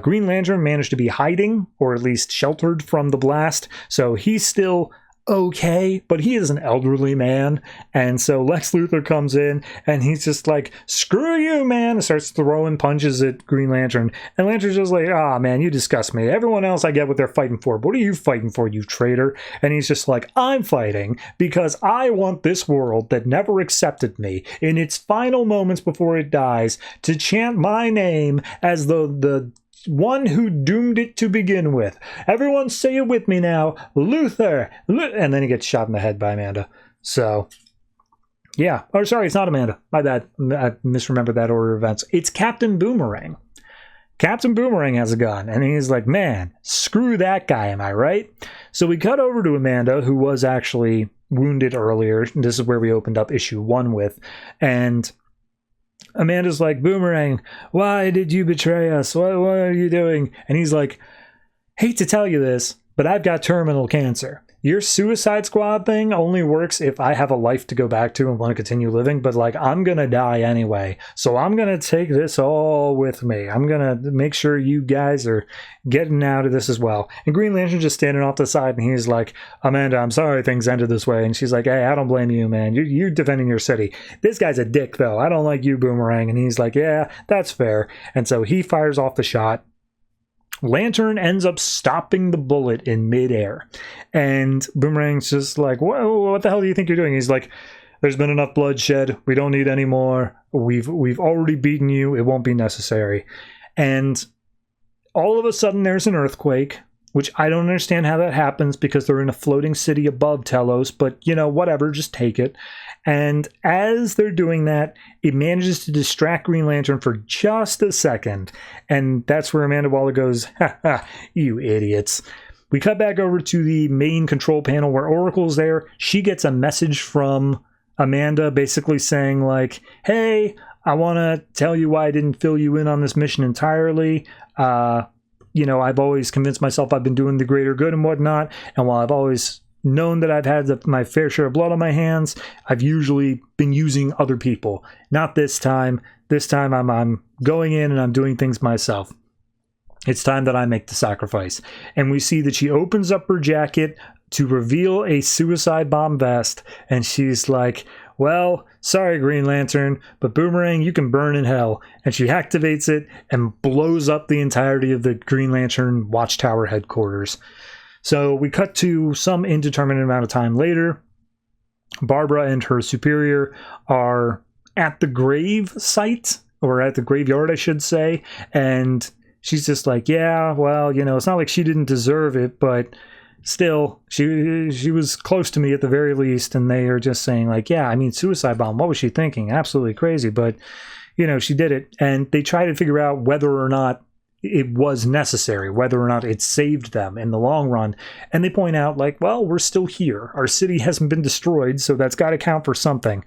Green Lantern managed to be hiding, or at least sheltered from the blast. So he's still okay, but he is an elderly man, and so Lex Luthor comes in and he's just like, screw you, man, and starts throwing punches at Green Lantern, and Lantern's just like, man, you disgust me. Everyone else, I get what they're fighting for, but what are you fighting for, you traitor? And he's just like, I'm fighting because I want this world that never accepted me in its final moments before it dies to chant my name as the one who doomed it to begin with. Everyone say it with me now. Luthor. And then he gets shot in the head by Amanda. So, yeah. Oh, sorry, it's not Amanda. My bad. I misremembered that order of events. It's Captain Boomerang. Captain Boomerang has a gun. And he's like, man, screw that guy, am I right? So we cut over to Amanda, who was actually wounded earlier. This is where we opened up issue 1 with. And Amanda's like, Boomerang, why did you betray us? What are you doing? And he's like, hate to tell you this, but I've got terminal cancer. Your Suicide Squad thing only works if I have a life to go back to and want to continue living, but like, I'm gonna die anyway. So I'm gonna take this all with me. I'm gonna make sure you guys are getting out of this as well. And Green Lantern just standing off the side, and he's like, Amanda, I'm sorry things ended this way. And she's like, hey, I don't blame you, man. You're defending your city. This guy's a dick, though. I don't like you, Boomerang. And he's like, yeah, that's fair. And so he fires off the shot. Lantern ends up stopping the bullet in midair. And Boomerang's just like, what the hell do you think you're doing? He's like, there's been enough bloodshed. We don't need any more. We've already beaten you. It won't be necessary. And all of a sudden, there's an earthquake. which I don't understand how that happens because they're in a floating city above Telos, but, you know, whatever, just take it. And as they're doing that, it manages to distract Green Lantern for just a second. And that's where Amanda Waller goes, ha ha, you idiots. We cut back over to the main control panel where Oracle's there. She gets a message from Amanda basically saying like, hey, I want to tell you why I didn't fill you in on this mission entirely. You know, I've always convinced myself I've been doing the greater good and whatnot. And while I've always known that I've had my fair share of blood on my hands, I've usually been using other people. Not this time. This time I'm going in and I'm doing things myself. It's time that I make the sacrifice. And we see that she opens up her jacket to reveal a suicide bomb vest. And she's like, well, sorry, Green Lantern, but Boomerang, you can burn in hell. And she activates it and blows up the entirety of the Green Lantern Watchtower headquarters. So we cut to some indeterminate amount of time later. Barbara and her superior are at the grave site, or at the graveyard, I should say, and she's just like, yeah, well, you know, it's not like she didn't deserve it, but still, she was close to me at the very least, and they are just saying like, yeah, I mean, suicide bomb, what was she thinking? Absolutely crazy, but, you know, she did it, and they try to figure out whether or not it was necessary, whether or not it saved them in the long run, and they point out like, well, we're still here. Our city hasn't been destroyed, so that's got to count for something.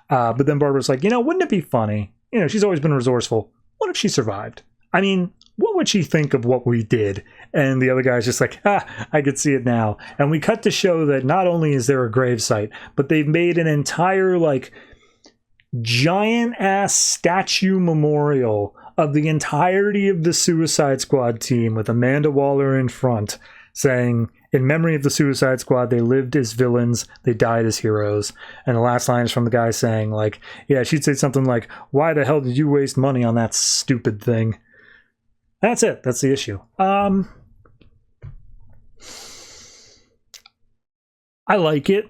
But then Barbara's like, you know, wouldn't it be funny? You know, she's always been resourceful. What if she survived? I mean, what would she think of what we did? And the other guy's just like, I could see it now. And we cut to show that not only is there a gravesite, but they've made an entire, like, giant-ass statue memorial of the entirety of the Suicide Squad team with Amanda Waller in front, saying, in memory of the Suicide Squad, they lived as villains, they died as heroes. And the last line is from the guy saying, like, yeah, she'd say something like, why the hell did you waste money on that stupid thing? That's it. That's the issue. I like it.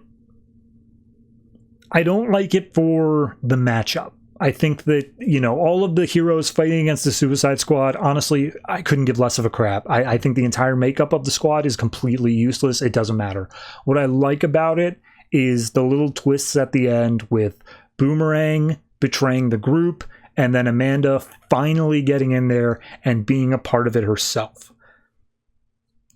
I don't like it for the matchup. I think that, you know, all of the heroes fighting against the Suicide Squad, honestly, I couldn't give less of a crap. I think the entire makeup of the squad is completely useless. It doesn't matter. What I like about it is the little twists at the end with Boomerang betraying the group, and then Amanda finally getting in there and being a part of it herself.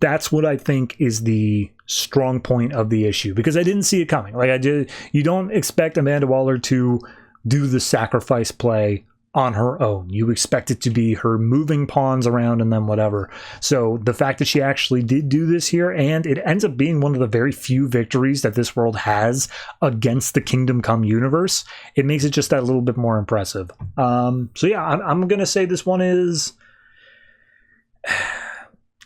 That's what I think is the strong point of the issue, because I didn't see it coming. Like, you don't expect Amanda Waller to do the sacrifice play on her own. You expect it to be her moving pawns around and then whatever. So the fact that she actually did do this here, and it ends up being one of the very few victories that this world has against the Kingdom Come universe, it makes it just that little bit more impressive. So yeah, I'm gonna say this one is...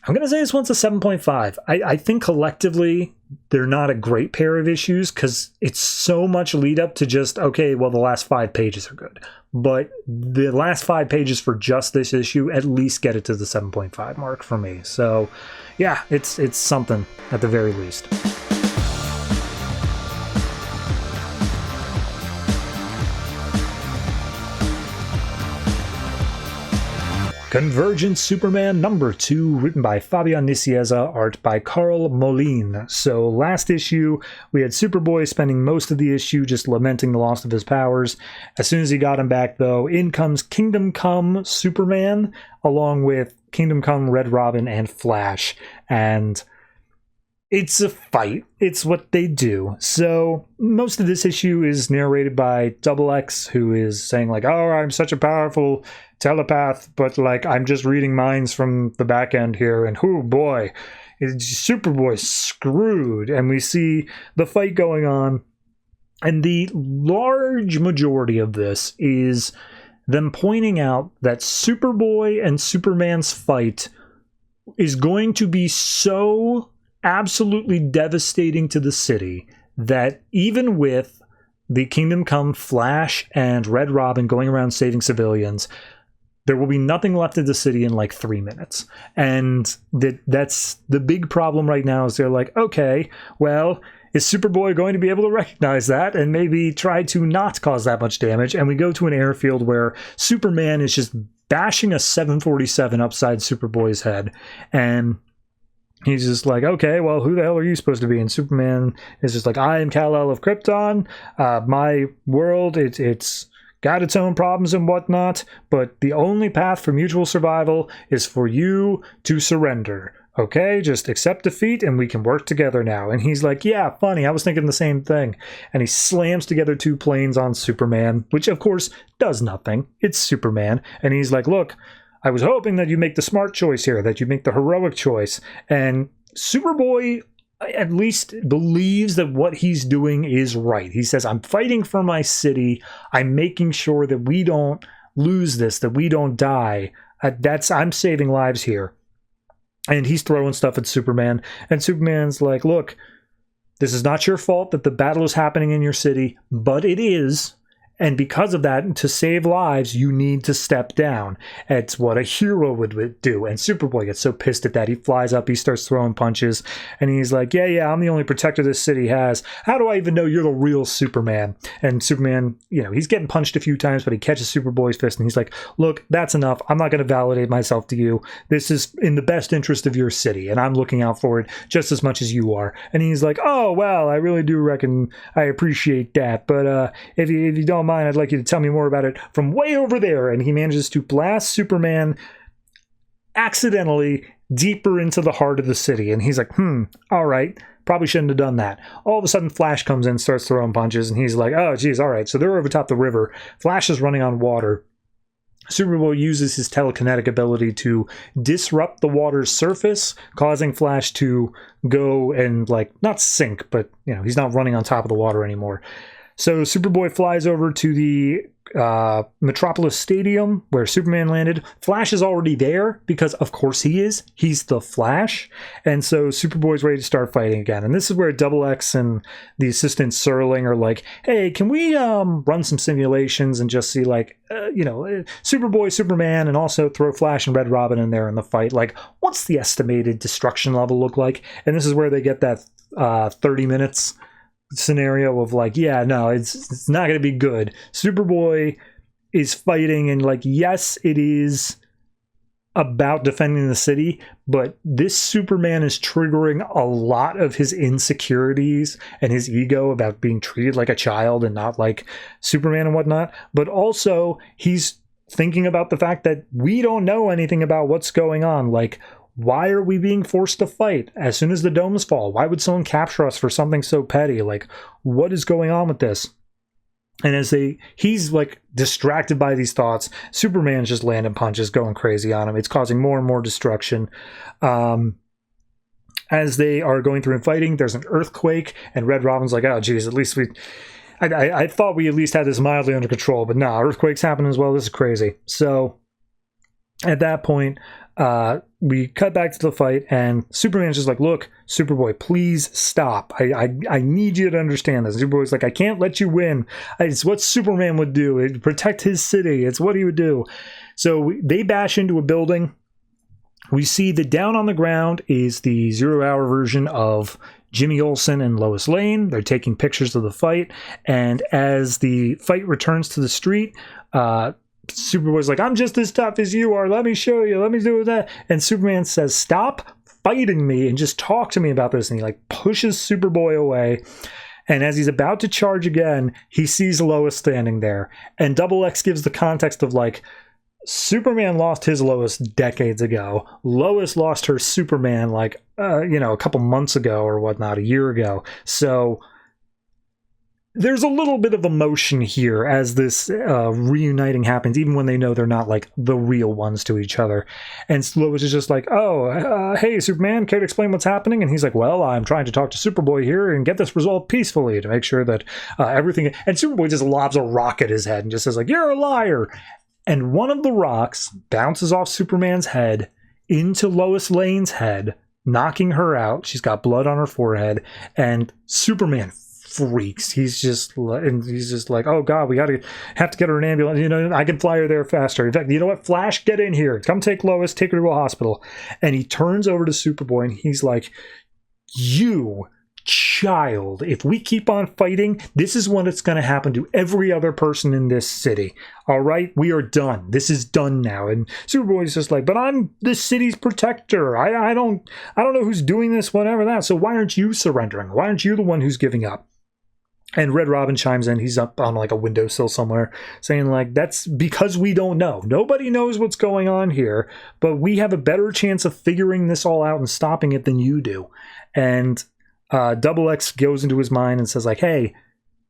I'm going to say this one's a 7.5. I think collectively they're not a great pair of issues because it's so much lead up to just, okay, well, the last 5 pages are good. But the last 5 pages for just this issue at least get it to the 7.5 mark for me. So yeah, it's something at the very least. Convergence Superman #2, written by Fabian Nicieza, art by Karl Moline. So last issue, we had Superboy spending most of the issue just lamenting the loss of his powers. As soon as he got him back, though, in comes Kingdom Come Superman, along with Kingdom Come Red Robin and Flash. And it's a fight. It's what they do. So most of this issue is narrated by Double X, who is saying like, oh, I'm such a powerful telepath, but like I'm just reading minds from the back end here, and oh boy, Superboy screwed. And we see the fight going on, and the large majority of this is them pointing out that Superboy and Superman's fight is going to be so absolutely devastating to the city that even with the Kingdom Come Flash and Red Robin going around saving civilians, there will be nothing left of the city in like 3 minutes. And that's the big problem right now, is they're like, okay, well, is Superboy going to be able to recognize that and maybe try to not cause that much damage? And we go to an airfield where Superman is just bashing a 747 upside Superboy's head. And he's just like, okay, well, who the hell are you supposed to be? And Superman is just like, I am Kal-El of Krypton. My world, it's got its own problems and whatnot, but the only path for mutual survival is for you to surrender. Okay, just accept defeat and we can work together now. And he's like, yeah, funny, I was thinking the same thing. And he slams together 2 planes on Superman, which of course does nothing. It's Superman. And he's like, look, I was hoping that you make the smart choice here, that you make the heroic choice. And Superboy at least believes that what he's doing is right. He says, I'm fighting for my city. I'm making sure that we don't lose this, that we don't die. I'm saving lives here. And he's throwing stuff at Superman. And Superman's like, look, this is not your fault that the battle is happening in your city, but it is. And because of that, to save lives, you need to step down. It's what a hero would do. And Superboy gets so pissed at that. He flies up, he starts throwing punches, and he's like, yeah, I'm the only protector this city has. How do I even know you're the real Superman? And Superman, he's getting punched a few times, but he catches Superboy's fist, and he's like, look, that's enough. I'm not going to validate myself to you. This is in the best interest of your city, and I'm looking out for it just as much as you are. And he's like, oh, well, I really do reckon I appreciate that, but if you don't mind, I'd like you to tell me more about it from way over there. And he manages to blast Superman accidentally deeper into the heart of the city. And he's like, all right, probably shouldn't have done that. All of a sudden, Flash comes in, starts throwing punches, and he's like, oh, geez, all right. So they're over top the river. Flash is running on water. Superboy uses his telekinetic ability to disrupt the water's surface, causing Flash to go and, not sink, but, he's not running on top of the water anymore. So Superboy flies over to the Metropolis Stadium where Superman landed. Flash is already there because, of course, he is. He's the Flash. And so Superboy's ready to start fighting again. And this is where Double X and the assistant Serling are like, hey, can we run some simulations and just see, Superboy, Superman, and also throw Flash and Red Robin in there in the fight? What's the estimated destruction level look like? And this is where they get that 30 minutes scenario of it's not going to be good. Superboy is fighting, and yes, it is about defending the city, but this Superman is triggering a lot of his insecurities and his ego about being treated like a child and not like Superman and whatnot. But also he's thinking about the fact that we don't know anything about what's going on. Why are we being forced to fight as soon as the domes fall? Why would someone capture us for something so petty? What is going on with this? And as he's distracted by these thoughts, Superman's just landing punches, going crazy on him. It's causing more and more destruction. As they are going through and fighting, there's an earthquake, and Red Robin's like, oh, geez, at least I thought we at least had this mildly under control, but no, earthquakes happen as well. This is crazy. So at that point, we cut back to the fight, and Superman's just like, look, Superboy, please stop. I need you to understand this. Superboy's like, I can't let you win. It's what Superman would do. It'd protect his city. It's what he would do. So they bash into a building. We see that down on the ground is the 0 Hour version of Jimmy Olsen and Lois Lane. They're taking pictures of the fight, and as the fight returns to the street, Superboy's like, I'm just as tough as you are. Let me show you. Let me do that. And Superman says, stop fighting me and just talk to me about this. And he pushes Superboy away. And as he's about to charge again, he sees Lois standing there. And Double X gives the context of Superman lost his Lois decades ago. Lois lost her Superman a couple months ago or whatnot, a year ago. So there's a little bit of emotion here as this reuniting happens, even when they know they're not the real ones to each other. And Lois is just like, hey, Superman, care to explain what's happening? And he's like, well, I'm trying to talk to Superboy here and get this resolved peacefully to make sure that everything... And Superboy just lobs a rock at his head and just says you're a liar. And one of the rocks bounces off Superman's head into Lois Lane's head, knocking her out. She's got blood on her forehead, and Superman freaks. He's just like, oh god, we have to get her an ambulance. I can fly her there faster. In fact, you know what? Flash, get in here. Come take Lois, take her to a hospital. And he turns over to Superboy and he's like, you child. If we keep on fighting, this is what it's going to happen to every other person in this city. All right, we are done. This is done now. And Superboy's just like, but I'm the city's protector. I don't know who's doing this, whatever that. So why aren't you surrendering? Why aren't you the one who's giving up? And Red Robin chimes in. He's up on like a windowsill somewhere saying like, that's because we don't know. Nobody knows what's going on here, but we have a better chance of figuring this all out and stopping it than you do. And Double X goes into his mind and says like, hey,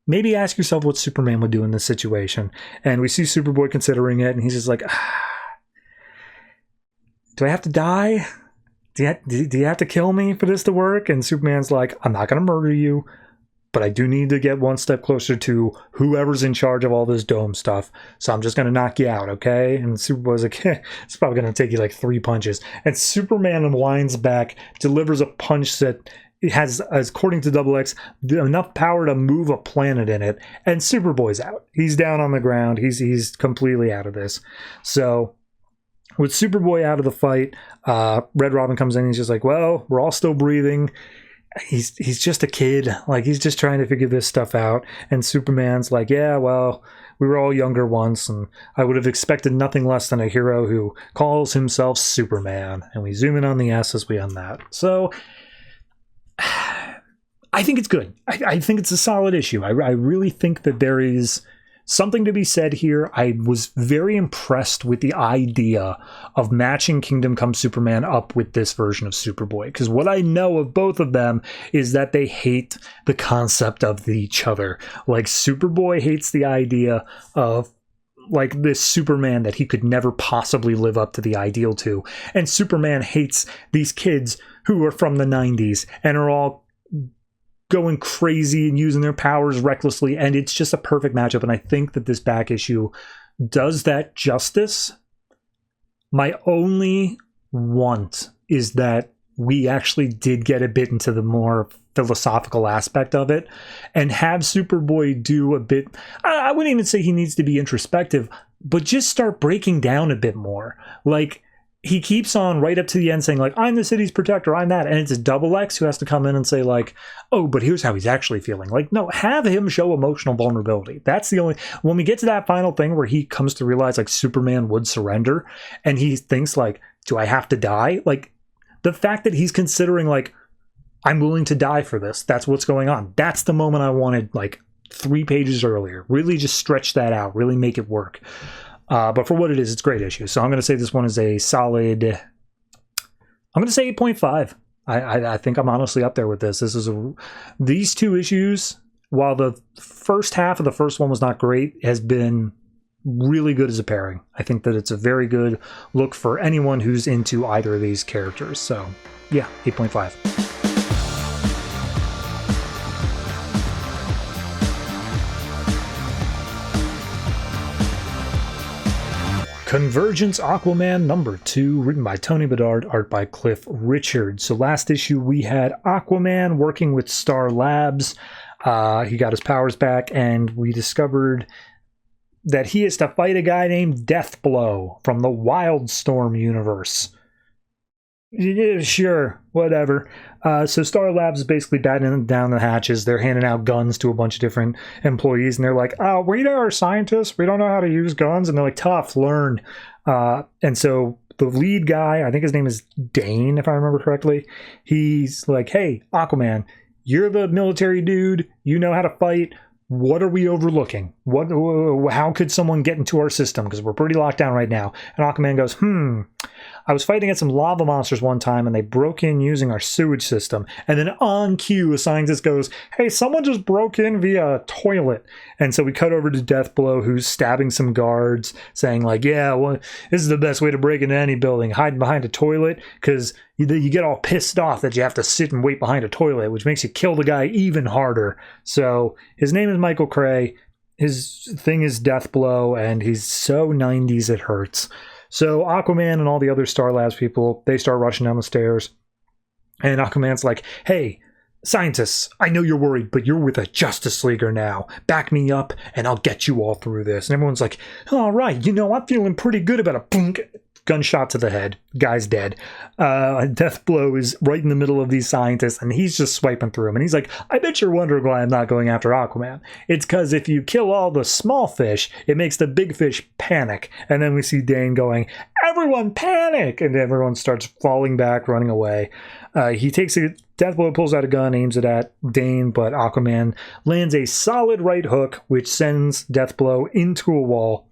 maybe ask yourself what Superman would do in this situation. And we see Superboy considering it, and he's just like, do I have to die? Do you have to kill me for this to work? And Superman's like, I'm not going to murder you, but I do need to get one step closer to whoever's in charge of all this dome stuff. So I'm just going to knock you out, okay? And Superboy's like, it's probably going to take you like 3 punches. And Superman winds back, delivers a punch that has, according to Double X, enough power to move a planet in it. And Superboy's out. He's down on the ground. He's completely out of this. So with Superboy out of the fight, Red Robin comes in and he's just like, well, we're all still breathing. He's just a kid. Like, he's just trying to figure this stuff out. And Superman's like, yeah, well, we were all younger once, and I would have expected nothing less than a hero who calls himself Superman. And we zoom in on the S as we end that. So I think it's good. I think it's a solid issue. I really think that there is something to be said here. I was very impressed with the idea of matching Kingdom Come Superman up with this version of Superboy, because what I know of both of them is that they hate the concept of each other. Like, Superboy hates the idea of like this Superman that he could never possibly live up to the ideal to, and Superman hates these kids who are from the 90s and are all going crazy and using their powers recklessly, and it's just a perfect matchup. And I think that this back issue does that justice. My only want is that we actually did get a bit into the more philosophical aspect of it and have Superboy do a bit. I wouldn't even say he needs to be introspective, but just start breaking down a bit more. Like, he keeps on right up to the end saying like, I'm the city's protector, I'm that. And it's Double X who has to come in and say like, oh, but here's how he's actually feeling. Like, no, have him show emotional vulnerability. That's the only, when we get to that final thing where he comes to realize like Superman would surrender and he thinks like, do I have to die? Like, the fact that he's considering like, I'm willing to die for this. That's what's going on. That's the moment I wanted like 3 pages earlier. Really just stretch that out, really make it work. But for what it is, it's a great issue. So I'm going to say this one is a solid, I'm going to say 8.5. I think I'm honestly up there with this. These 2 issues, while the first half of the first one was not great, has been really good as a pairing. I think that it's a very good look for anyone who's into either of these characters. So yeah, 8.5. Convergence Aquaman #2, written by Tony Bedard, art by Cliff Richard. So last issue we had Aquaman working with Star Labs. He got his powers back, and we discovered that he is to fight a guy named Deathblow from the Wildstorm universe. Yeah, sure, whatever. So Star Labs is basically battening down the hatches. They're handing out guns to a bunch of different employees, and they're like, oh, we are scientists. We don't know how to use guns. And they're like, tough, learn. And so the lead guy, I think his name is Dane, if I remember correctly, he's like, hey, Aquaman, you're the military dude. You know how to fight. What are we overlooking? How could someone get into our system? Because we're pretty locked down right now. And Aquaman goes, I was fighting against some lava monsters one time, and they broke in using our sewage system. And then on cue, a scientist goes, hey, someone just broke in via a toilet. And so we cut over to Deathblow, who's stabbing some guards, saying like, yeah, well, this is the best way to break into any building, hiding behind a toilet, because you get all pissed off that you have to sit and wait behind a toilet, which makes you kill the guy even harder. So his name is Michael Cray. His thing is Deathblow, and he's so 90s it hurts. So Aquaman and all the other Star Labs people, they start rushing down the stairs. And Aquaman's like, hey, scientists, I know you're worried, but you're with a Justice Leaguer now. Back me up, and I'll get you all through this. And everyone's like, all right, I'm feeling pretty good about it. gunshot to the head. Guy's dead. Deathblow is right in the middle of these scientists, and he's just swiping through them. And he's like, I bet you're wondering why I'm not going after Aquaman. It's because if you kill all the small fish, it makes the big fish panic. And then we see Dane going, everyone panic! And everyone starts falling back, running away. He takes it. Deathblow pulls out a gun, aims it at Dane, but Aquaman lands a solid right hook, which sends Deathblow into a wall.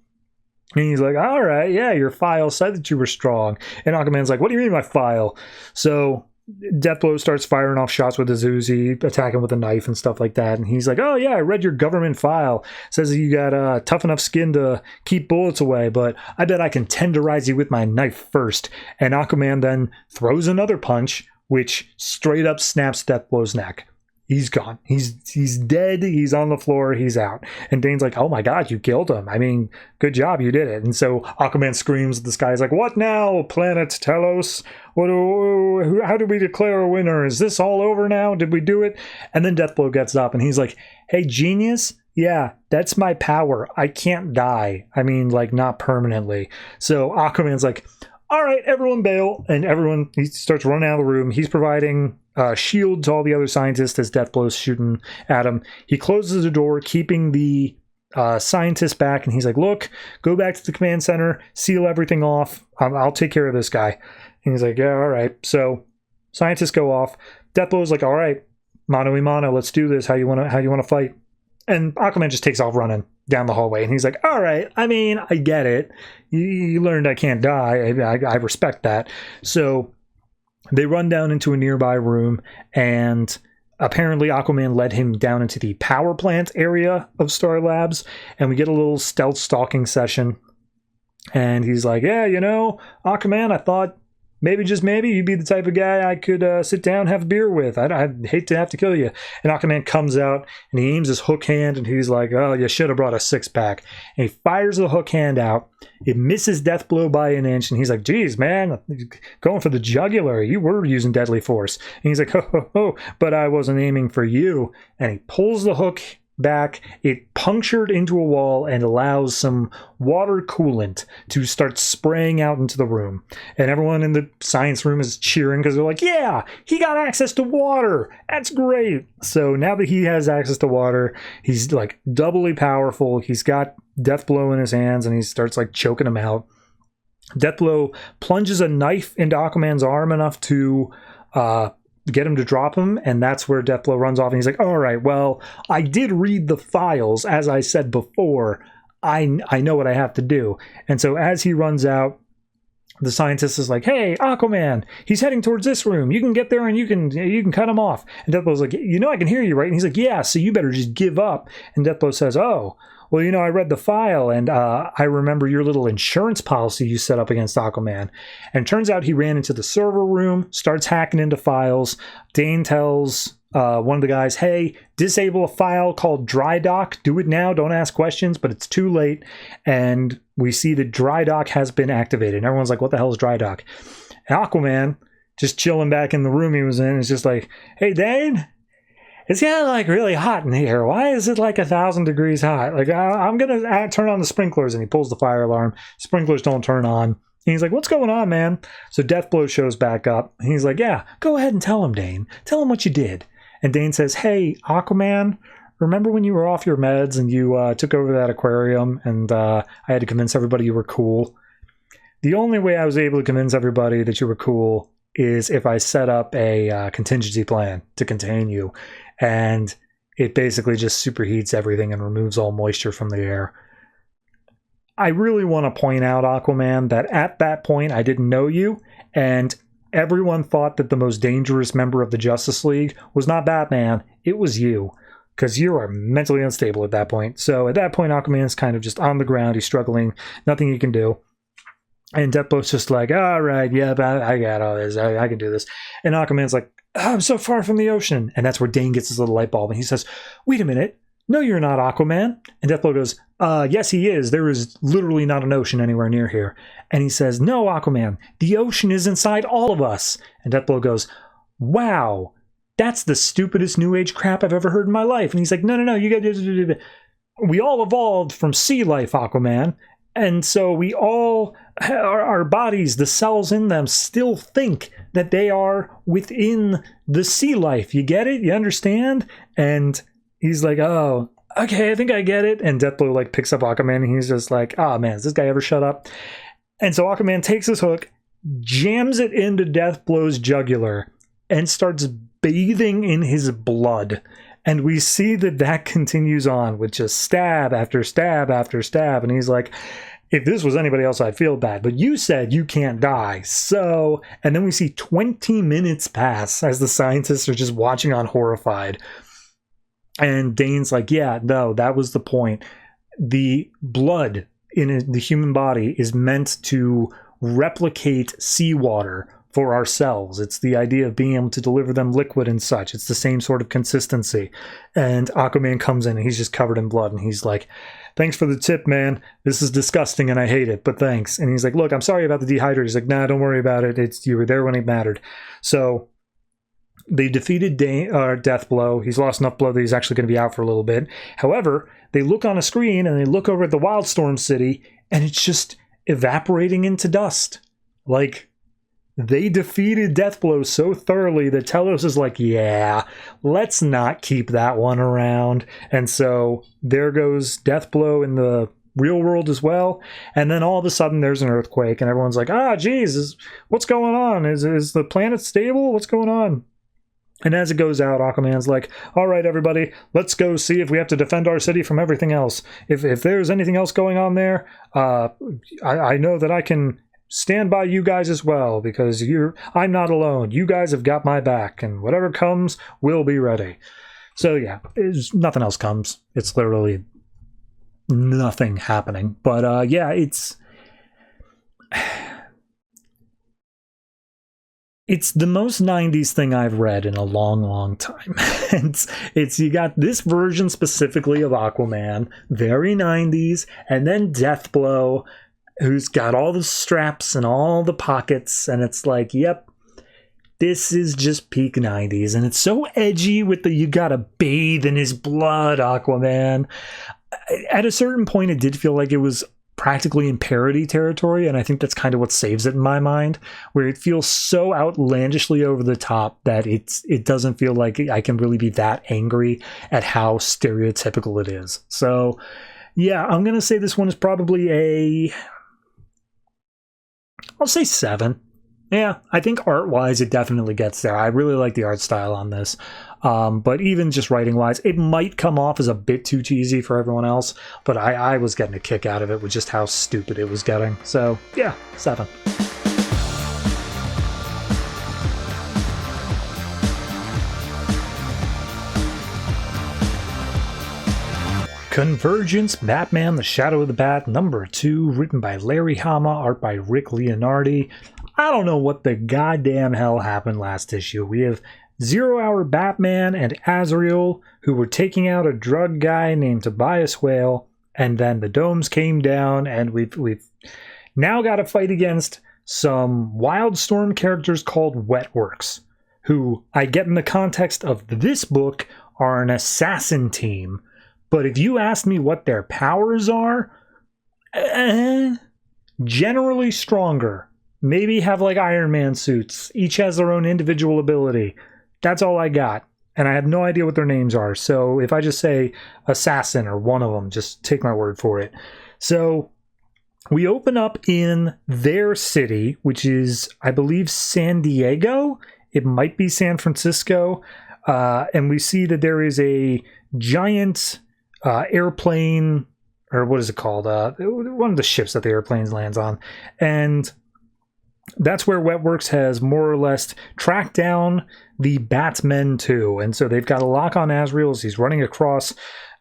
And he's like, all right, yeah, your file said that you were strong. And Aquaman's like, what do you mean my file? So Deathblow starts firing off shots with his Uzi, attacking with a knife and stuff like that. And he's like, oh yeah, I read your government file. It says that you got tough enough skin to keep bullets away, but I bet I can tenderize you with my knife first. And Aquaman then throws another punch, which straight up snaps Deathblow's neck. He's gone. He's dead. He's on the floor. He's out. And Dane's like, oh my God, you killed him. I mean, good job. You did it. And so Aquaman screams at the sky. He's like, what now, planet Telos? How do we declare a winner? Is this all over now? Did we do it? And then Deathblow gets up and he's like, hey, genius. Yeah, that's my power. I can't die. I mean, like, not permanently. So Aquaman's like, all right, everyone bail. And he starts running out of the room. He's providing shield to all the other scientists as Deathblow's shooting at him. He closes the door, keeping the scientists back. And he's like, look, go back to the command center, seal everything off. I'll take care of this guy. And he's like, yeah, all right. So scientists go off. Deathblow's like, all right, mano a mano, let's do this. How you want to fight? And Aquaman just takes off running down the hallway. And he's like, all right, I mean, I get it. You learned I can't die. I respect that. So they run down into a nearby room, and apparently Aquaman led him down into the power plant area of Star Labs, and we get a little stealth stalking session. And he's like, yeah, Aquaman, I thought maybe, just maybe, you'd be the type of guy I could sit down, have a beer with. I'd hate to have to kill you. And Aquaman comes out, and he aims his hook hand, and he's like, oh, you should have brought a six-pack. And he fires the hook hand out. It misses Deathblow by an inch, and he's like, geez, man, going for the jugular. You were using deadly force. And he's like, oh, but I wasn't aiming for you. And he pulls the hook back. It punctured into a wall and allows some water coolant to start spraying out into the room. And everyone in the science room is cheering because they're like, yeah, he got access to water. That's great. So now that he has access to water, he's like doubly powerful. He's got Deathblow in his hands and he starts like choking him out. Deathblow plunges a knife into Aquaman's arm enough to get him to drop him, and that's where Deathblow runs off, and he's like, all right, well, I did read the files, as I said before. I know what I have to do. And so as he runs out, the scientist is like, hey, Aquaman, he's heading towards this room. You can get there and you can cut him off. And Deathblow's like, I can hear you, right? And he's like, yeah, so you better just give up. And Deathblow says, oh, well, I read the file, and I remember your little insurance policy you set up against Aquaman. And it turns out he ran into the server room, starts hacking into files. Dane tells one of the guys, hey, disable a file called Dry Dock. Do it now. Don't ask questions, but it's too late. And we see that Dry Dock has been activated. And everyone's like, what the hell is Dry Dock? And Aquaman, just chilling back in the room he was in, is just like, hey, Dane, it's getting like really hot in here. Why is it like 1,000 degrees hot? Like, I'm going to turn on the sprinklers. And he pulls the fire alarm. Sprinklers don't turn on. And he's like, what's going on, man? So Deathblow shows back up. And he's like, yeah, go ahead and tell him, Dane. Tell him what you did. And Dane says, hey, Aquaman, remember when you were off your meds and you took over that aquarium and I had to convince everybody you were cool? The only way I was able to convince everybody that you were cool is if I set up a contingency plan to contain you. And it basically just superheats everything and removes all moisture from the air. I really want to point out, Aquaman, that at that point I didn't know you, and everyone thought that the most dangerous member of the Justice League was not Batman, it was you. Because you are mentally unstable at that point. So at that point, Aquaman's kind of just on the ground, he's struggling, nothing he can do. And Deathblow's just like, all right, yeah, I got all this, I can do this. And Aquaman's like, I'm so far from the ocean. And that's where Dane gets his little light bulb. And he says, wait a minute. No, you're not Aquaman. And Deathblow goes, yes, he is. There is literally not an ocean anywhere near here. And he says, no, Aquaman, the ocean is inside all of us. And Deathblow goes, wow, that's the stupidest New Age crap I've ever heard in my life. And he's like, no, you got we all evolved from sea life, Aquaman. And so we all our bodies, the cells in them, still think that they are within the sea life. You get it? You understand? And he's like, oh, okay, I think I get it. And Deathblow like picks up Aquaman, and he's just like, oh man, does this guy ever shut up? And so Aquaman takes his hook, jams it into Deathblow's jugular, and starts bathing in his blood. And we see that continues on with just stab after stab after stab. And he's like, if this was anybody else, I'd feel bad. But you said you can't die. So, and then we see 20 minutes pass as the scientists are just watching on horrified. And Dane's like, yeah, no, that was the point. The blood in the human body is meant to replicate seawater for our cells. It's the idea of being able to deliver them liquid and such. It's the same sort of consistency. And Aquaman comes in and he's just covered in blood. And he's like, thanks for the tip, man. This is disgusting and I hate it, but thanks. And he's like, look, I'm sorry about the dehydrator. He's like, nah, don't worry about it. You were there when it mattered. So they defeated Deathblow. He's lost enough blood that he's actually going to be out for a little bit. However, they look on a screen and they look over at the Wildstorm City and it's just evaporating into dust. Like, they defeated Deathblow so thoroughly that Telos is like, yeah, let's not keep that one around. And so there goes Deathblow in the real world as well. And then all of a sudden there's an earthquake and everyone's like, geez, what's going on? Is the planet stable? What's going on? And as it goes out, Aquaman's like, all right, everybody, let's go see if we have to defend our city from everything else. If there's anything else going on there, I know that I can stand by you guys as well, because I'm not alone. You guys have got my back, and whatever comes, we'll be ready. So yeah, nothing else comes. It's literally nothing happening. But yeah, it's the most 90s thing I've read in a long, long time. It's you got this version specifically of Aquaman, very 90s, and then Deathblow, who's got all the straps and all the pockets, and it's like, yep, this is just peak 90s. And it's so edgy with the you gotta bathe in his blood Aquaman. At a certain point, it did feel like it was practically in parody territory, and I think that's kind of what saves it in my mind, where it feels so outlandishly over the top that it doesn't feel like I can really be that angry at how stereotypical it is. So yeah, I'm gonna say this one is probably I'll say 7. Yeah, I think art-wise it definitely gets there. I really like the art style on this. But even just writing-wise, it might come off as a bit too cheesy for everyone else, but I was getting a kick out of it with just how stupid it was getting. So yeah, 7. Convergence, Batman, The Shadow of the Bat, #2, written by Larry Hama, art by Rick Leonardi. I don't know what the goddamn hell happened last issue. We have 0 Hour Batman and Azrael, who were taking out a drug guy named Tobias Whale, and then the domes came down, and we've now got to fight against some Wildstorm characters called Wetworks, who I get in the context of this book are an assassin team. But if you ask me what their powers are, generally stronger. Maybe have like Iron Man suits. Each has their own individual ability. That's all I got. And I have no idea what their names are. So if I just say assassin or one of them, just take my word for it. So we open up in their city, which is, I believe, San Diego. It might be San Francisco. And we see that there is a giant airplane, or what is it called? One of the ships that the airplane lands on. And that's where Wetworks has more or less tracked down the Batmen too. And so they've got a lock on Azrael as he's running across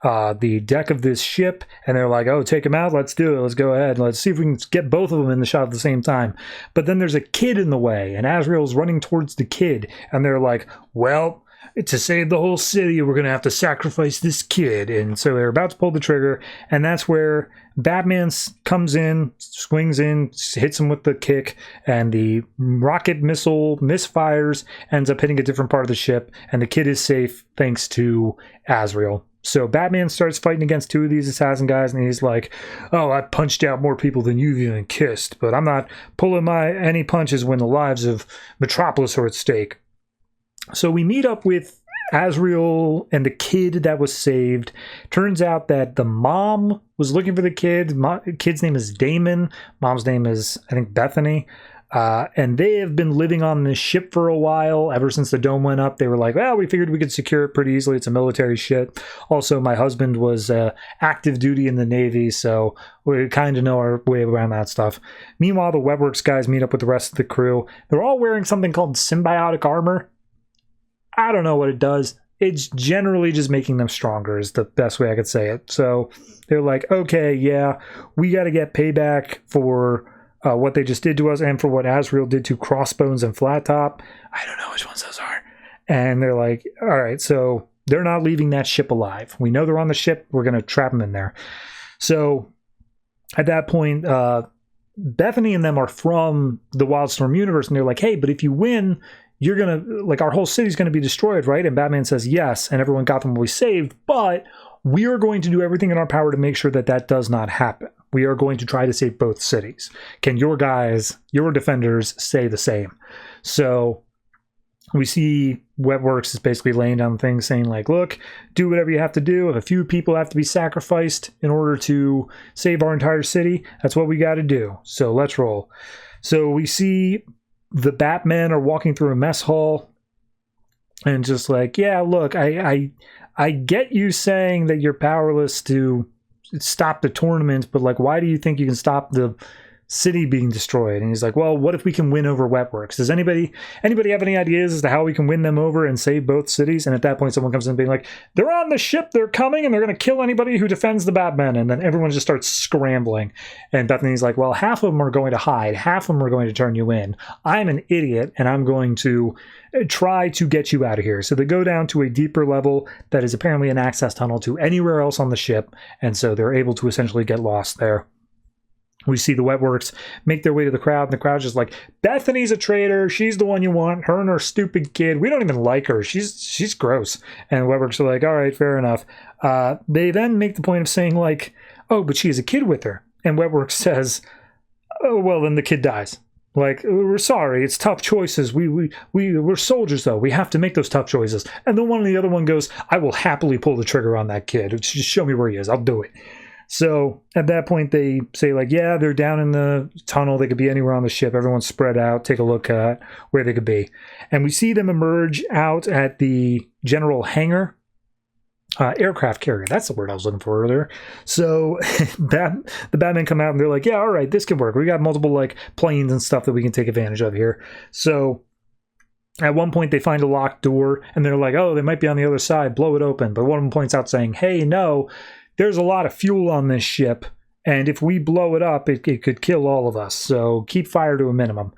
the deck of this ship. And they're like, oh, take him out. Let's do it. Let's go ahead. Let's see if we can get both of them in the shot at the same time. But then there's a kid in the way, and Azrael's running towards the kid. And they're like, well, to save the whole city, we're going to have to sacrifice this kid. And so they're about to pull the trigger, and that's where Batman comes in, swings in, hits him with the kick, and the rocket missile misfires, ends up hitting a different part of the ship, and the kid is safe thanks to Azrael. So Batman starts fighting against 2 of these assassin guys, and he's like, oh, I punched out more people than you've even kissed, but I'm not pulling any punches when the lives of Metropolis are at stake. So we meet up with Azrael and the kid that was saved. Turns out that the mom was looking for the kid. Kid's name is Damon. Mom's name is, I think, Bethany. And they have been living on this ship for a while. Ever since the dome went up, they were like, well, we figured we could secure it pretty easily. It's a military ship. Also, my husband was active duty in the Navy, so we kind of know our way around that stuff. Meanwhile, the Webworks guys meet up with the rest of the crew. They're all wearing something called symbiotic armor. I don't know what it does. It's generally just making them stronger is the best way I could say it. So they're like, okay, yeah, we got to get payback for what they just did to us and for what Azrael did to Crossbones and Flat Top. I don't know which ones those are. And they're like, all right, so they're not leaving that ship alive. We know they're on the ship. We're going to trap them in there. So at that point, Bethany and them are from the Wildstorm universe, and they're like, hey, but if you win, you're going to, like, our whole city's going to be destroyed, right? And Batman says yes, and everyone Gotham will be saved, but we are going to do everything in our power to make sure that that does not happen. We are going to try to save both cities. Can your guys, your defenders, say the same? So we see Webworks is basically laying down things saying like, look, do whatever you have to do. If a few people have to be sacrificed in order to save our entire city, that's what we got to do. So let's roll. So we see the Batmen are walking through a mess hall and just like, yeah, look, I get you saying that you're powerless to stop the tournament, but like, why do you think you can stop the city being destroyed? And he's like, well, what if we can win over Webworks? Does anybody have any ideas as to how we can win them over and save both cities? And at that point, someone comes in being like, they're on the ship, they're coming, and they're going to kill anybody who defends the Batman. And then everyone just starts scrambling. And Bethany's like, well, half of them are going to hide, half of them are going to turn you in. I'm an idiot, and I'm going to try to get you out of here. So they go down to a deeper level that is apparently an access tunnel to anywhere else on the ship, and so they're able to essentially get lost there. We see the Webworks make their way to the crowd, and the crowd's just like, Bethany's a traitor. She's the one you want. Her and her stupid kid. We don't even like her. She's gross. And Webworks are like, all right, fair enough. They then make the point of saying like, oh, but she has a kid with her. And Webworks says, oh, well, then the kid dies. Like, we're sorry. It's tough choices. We're soldiers, though. We have to make those tough choices. And then the other one goes, I will happily pull the trigger on that kid. Just show me where he is. I'll do it. So at that point, they say, like, yeah, they're down in the tunnel. They could be anywhere on the ship. Everyone's spread out. Take a look at where they could be. And we see them emerge out at the general hangar. Aircraft carrier. That's the word I was looking for earlier. So the Batmen come out, and they're like, yeah, all right, this can work. We got multiple, like, planes and stuff that we can take advantage of here. So at one point, they find a locked door, and they're like, oh, they might be on the other side. Blow it open. But one of them points out saying, hey, no, there's a lot of fuel on this ship, and if we blow it up, it could kill all of us, so keep fire to a minimum.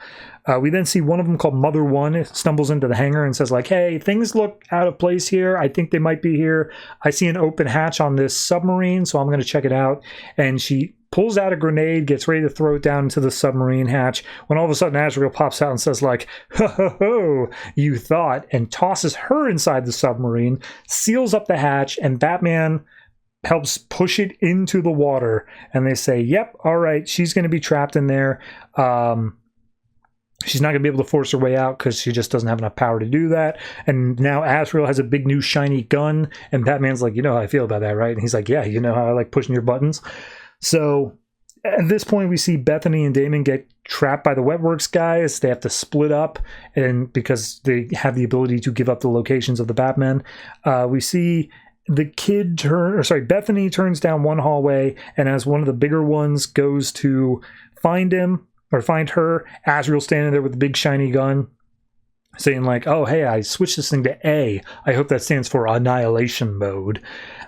We then see one of them called Mother One stumbles into the hangar and says like, hey, things look out of place here. I think they might be here. I see an open hatch on this submarine, so I'm going to check it out. And she pulls out a grenade, gets ready to throw it down into the submarine hatch, when all of a sudden Azrael pops out and says like, ho, ho, ho, you thought, and tosses her inside the submarine, seals up the hatch, and Batman helps push it into the water. And they say, yep, all right, she's going to be trapped in there. She's not going to be able to force her way out because she just doesn't have enough power to do that. And now Azrael has a big new shiny gun, and Batman's like, you know how I feel about that, right? And he's like, yeah, you know how I like pushing your buttons. So at this point, we see Bethany and Damon get trapped by the Webworks guys. They have to split up, and because they have the ability to give up the locations of the Batmen. We see the Bethany turns down one hallway, and as one of the bigger ones goes to find her, Azrael's standing there with the big shiny gun, saying like, oh, hey, I switched this thing to A. I hope that stands for annihilation mode.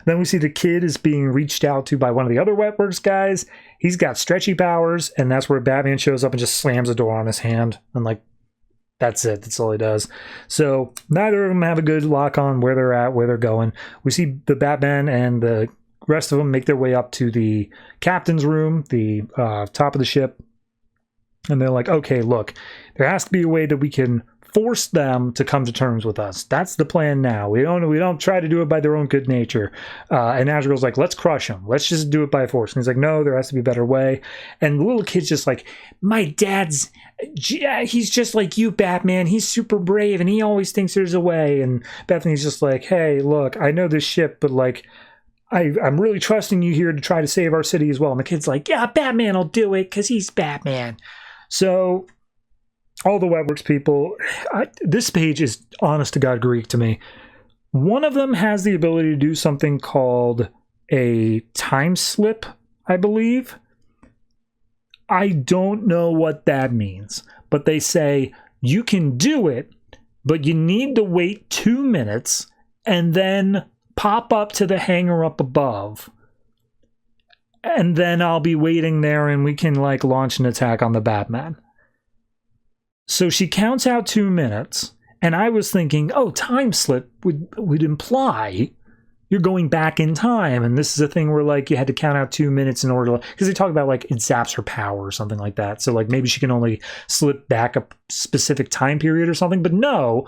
Then we see the kid is being reached out to by one of the other Webworks guys. He's got stretchy powers, and that's where Batman shows up and just slams the door on his hand, and like, that's it. That's all he does. So neither of them have a good lock on where they're at, where they're going. We see the Batman and the rest of them make their way up to the captain's room, the top of the ship. And they're like, okay, look, there has to be a way that we can force them to come to terms with us. That's the plan now. We don't try to do it by their own good nature. And Azrael's like, let's crush them. Let's just do it by force. And he's like, no, there has to be a better way. And the little kid's just like, my dad's, he's just like you, Batman. He's super brave and he always thinks there's a way. And Bethany's just like, hey, look, I know this ship, but like, I'm really trusting you here to try to save our city as well. And the kid's like, yeah, Batman will do it because he's Batman. So all the Webworks people, this page is honest to God Greek to me. One of them has the ability to do something called a time slip, I believe. I don't know what that means, but they say you can do it, but you need to wait 2 minutes and then pop up to the hangar up above. And then I'll be waiting there and we can like launch an attack on the Batman. So she counts out 2 minutes, and I was thinking, oh, time slip would imply you're going back in time, and this is a thing where like you had to count out 2 minutes in order to, because they talk about like it zaps her power or something like that. So like maybe she can only slip back a specific time period or something, but no,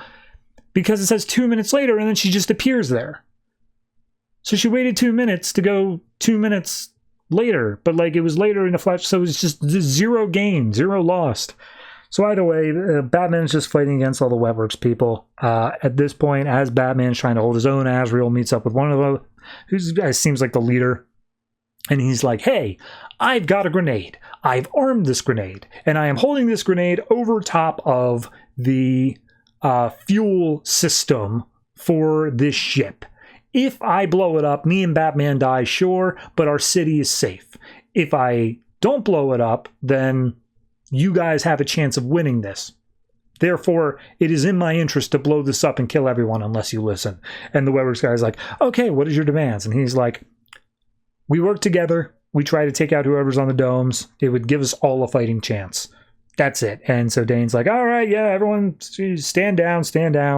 because it says 2 minutes later, and then she just appears there. So she waited 2 minutes to go 2 minutes later, but like it was later in the flash, so it was just zero gain, zero lost. So either way, Batman's just fighting against all the Webworks people. At this point, as Batman's trying to hold his own, Azrael meets up with one of them, who seems like the leader. And he's like, hey, I've got a grenade. I've armed this grenade. And I am holding this grenade over top of the fuel system for this ship. If I blow it up, me and Batman die, sure, but our city is safe. If I don't blow it up, then you guys have a chance of winning this. Therefore, it is in my interest to blow this up and kill everyone unless you listen. And the Webworks guy's like, okay, what is your demands? And he's like, we work together. We try to take out whoever's on the domes. It would give us all a fighting chance. That's it. And so Dane's like, all right, yeah, everyone stand down.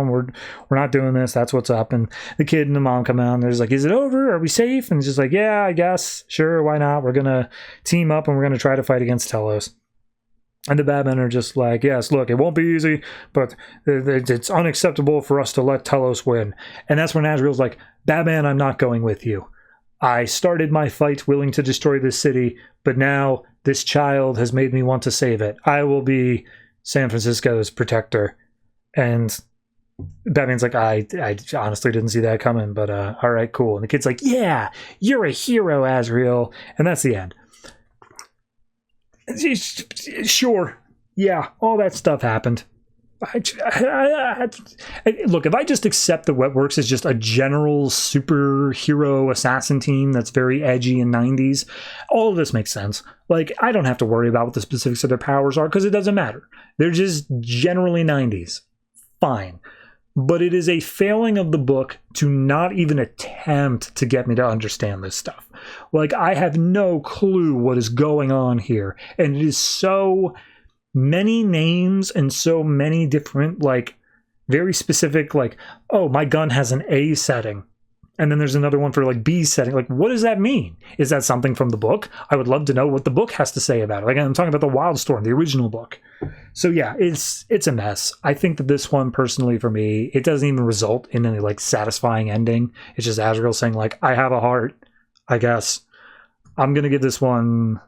We're not doing this. That's what's up. And the kid and the mom come out and they're just like, is it over? Are we safe? And he's just like, yeah, I guess. Sure, why not? We're going to team up and we're going to try to fight against Telos. And the Batmen are just like, yes, look, it won't be easy, but it's unacceptable for us to let Telos win. And that's when Azrael's like, Batman, I'm not going with you. I started my fight willing to destroy this city, but now this child has made me want to save it. I will be San Francisco's protector. And Batman's like, I honestly didn't see that coming, but all right, cool. And the kid's like, yeah, you're a hero, Azrael. And that's the end. Sure, yeah, all that stuff happened. Look, if I just accept that Wetworks is just a general superhero assassin team that's very edgy in 90s, all of this makes sense. Like, I don't have to worry about what the specifics of their powers are because it doesn't matter. They're just generally 90s. Fine. But it is a failing of the book to not even attempt to get me to understand this stuff. Like, I have no clue what is going on here. And it is so many names and so many different, like, very specific, like, oh, my gun has an A setting. And then there's another one for, like, B setting. Like, what does that mean? Is that something from the book? I would love to know what the book has to say about it. Like, I'm talking about the Wildstorm, the original book. So, yeah, it's a mess. I think that this one, personally, for me, it doesn't even result in any, like, satisfying ending. It's just Azrael saying, like, I have a heart, I guess. I'm going to give this one...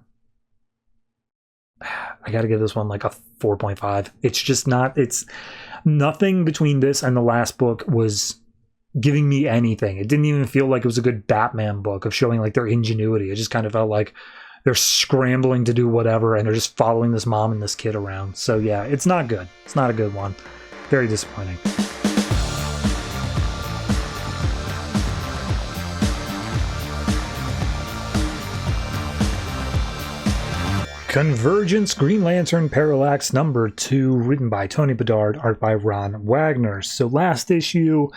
I got to give this one, like, a 4.5. It's just not... It's... Nothing between this and the last book was giving me anything. It didn't even feel like it was a good Batman book of showing, like, their ingenuity. It just kind of felt like they're scrambling to do whatever, and they're just following this mom and this kid around. So, yeah, it's not good. It's not a good one. Very disappointing. Convergence, Green Lantern, Parallax, #2, written by Tony Bedard, art by Ron Wagner. So last issue,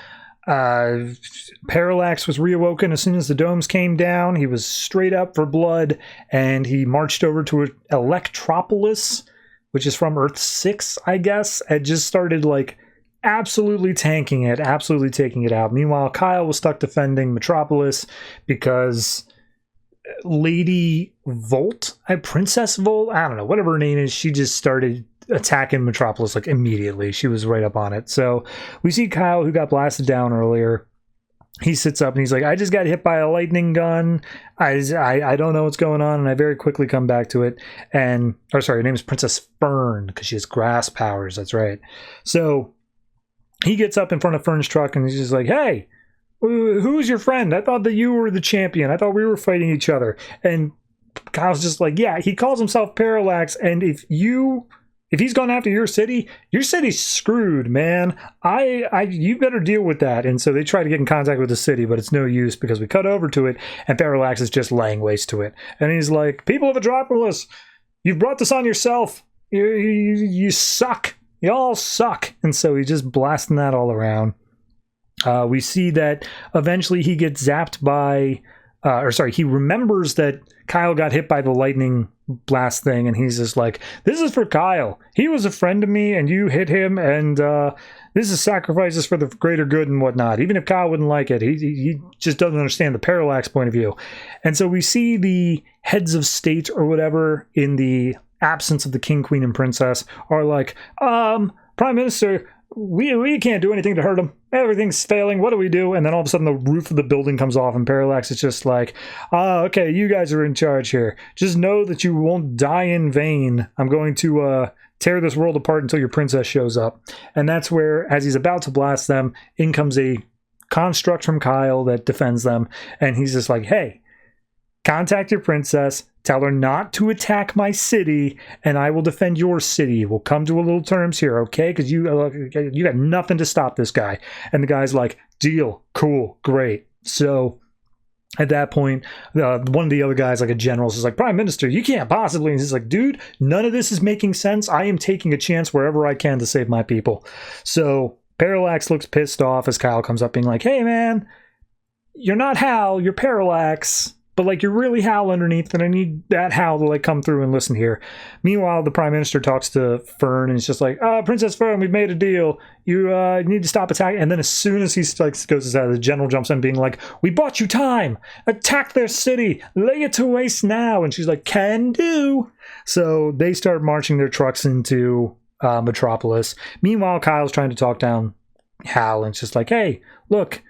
Parallax was reawoken as soon as the domes came down. He was straight up for blood, and he marched over to Electropolis, which is from Earth 6, I guess, and just started, like, absolutely tanking it, absolutely taking it out. Meanwhile, Kyle was stuck defending Metropolis because Lady Volt, Princess Volt, I don't know, whatever her name is, she just started attacking Metropolis like immediately. She was right up on it. So we see Kyle, who got blasted down earlier. He sits up and he's like, I just got hit by a lightning gun. I don't know what's going on. And I very quickly come back to it. And, or sorry, her name is Princess Fern because she has grass powers. That's right. So he gets up in front of Fern's truck and he's just like, hey, who's your friend? I thought that you were the champion. I thought we were fighting each other. And Kyle's just like, yeah, he calls himself Parallax. And if he's gone after your city's screwed, man. You better deal with that. And so they try to get in contact with the city, but it's no use because we cut over to it and Parallax is just laying waste to it. And he's like, people of Metropolis, you've brought this on yourself. You suck. You all suck. And so he's just blasting that all around. We see that eventually he gets zapped by, he remembers that Kyle got hit by the lightning blast thing, and he's just like, this is for Kyle. He was a friend of me, and you hit him, and this is sacrifices for the greater good and whatnot. Even if Kyle wouldn't like it, he just doesn't understand the Parallax point of view. And so we see the heads of state or whatever, in the absence of the king, queen, and princess, are like, Prime Minister, we can't do anything to hurt him. Everything's failing. What do we do? And then all of a sudden the roof of the building comes off and Parallax is just like, okay, you guys are in charge here. Just know that you won't die in vain. I'm going to tear this world apart until your princess shows up. And that's where, as he's about to blast them, in comes a construct from Kyle that defends them. And he's just like, hey, contact your princess, tell her not to attack my city, and I will defend your city. We'll come to a little terms here, okay? Because you got nothing to stop this guy. And the guy's like, deal, cool, great. So at that point, one of the other guys, like a general, is like, Prime Minister, you can't possibly. And he's like, dude, none of this is making sense. I am taking a chance wherever I can to save my people. So Parallax looks pissed off as Kyle comes up being like, hey, man, you're not Hal, you're Parallax. But, like, you're really Hal underneath, and I need that Hal to, like, come through and listen here. Meanwhile, the Prime Minister talks to Fern, and he's just like, Princess Fern, we've made a deal. You need to stop attacking. And then as soon as he like, goes out, the general jumps in being like, we bought you time. Attack their city. Lay it to waste now. And she's like, can do. So they start marching their trucks into Metropolis. Meanwhile, Kyle's trying to talk down Hal, and it's just like, hey, look,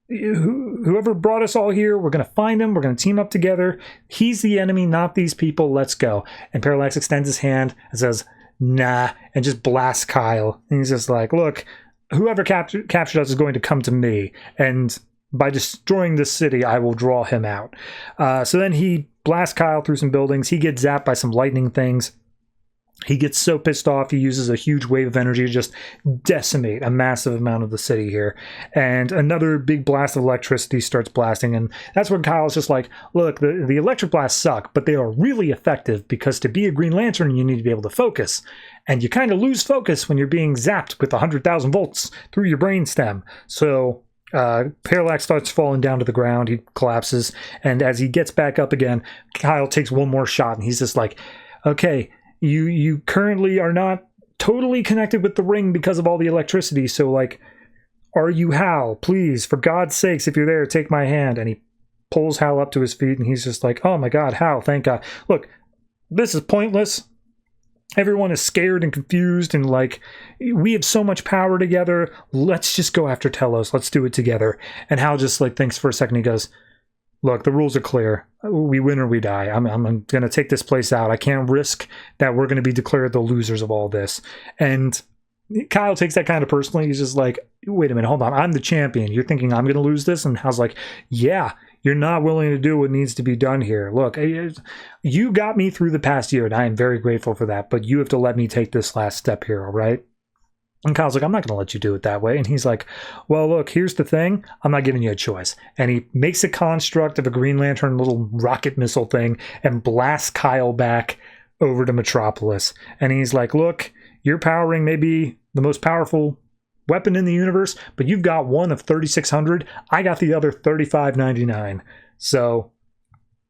whoever brought us all here, we're going to find him. We're going to team up together. He's the enemy, not these people. Let's go. And Parallax extends his hand and says, nah, and just blasts Kyle. And he's just like, look, whoever captured us is going to come to me. And by destroying this city, I will draw him out. So then he blasts Kyle through some buildings. He gets zapped by some lightning things. He gets so pissed off, he uses a huge wave of energy to just decimate a massive amount of the city here. And another big blast of electricity starts blasting, and that's when Kyle's just like, look, the electric blasts suck, but they are really effective because to be a Green Lantern, you need to be able to focus. And you kind of lose focus when you're being zapped with 100,000 volts through your brainstem. So Parallax starts falling down to the ground, he collapses, and as he gets back up again, Kyle takes one more shot, and he's just like, okay, you currently are not totally connected with the ring because of all the electricity, so like, are you Hal? Please, for God's sakes, if you're there, take my hand. And he pulls Hal up to his feet, and he's just like, oh my God, Hal, thank God. Look, this is pointless. Everyone is scared and confused, and like, we have so much power together. Let's just go after Telos. Let's do it together. And Hal just like thinks for a second. He goes, look, the rules are clear. We win or we die. I'm going to take this place out. I can't risk that we're going to be declared the losers of all this. And Kyle takes that kind of personally. He's just like, wait a minute, hold on. I'm the champion. You're thinking I'm going to lose this? And Hal's like, yeah, you're not willing to do what needs to be done here. Look, you got me through the past year, and I am very grateful for that, but you have to let me take this last step here, all right? And Kyle's like, I'm not going to let you do it that way. And he's like, well, look, here's the thing. I'm not giving you a choice. And he makes a construct of a Green Lantern little rocket missile thing and blasts Kyle back over to Metropolis. And he's like, look, you're powering maybe the most powerful weapon in the universe, but you've got one of 3,600. I got the other 3,599. So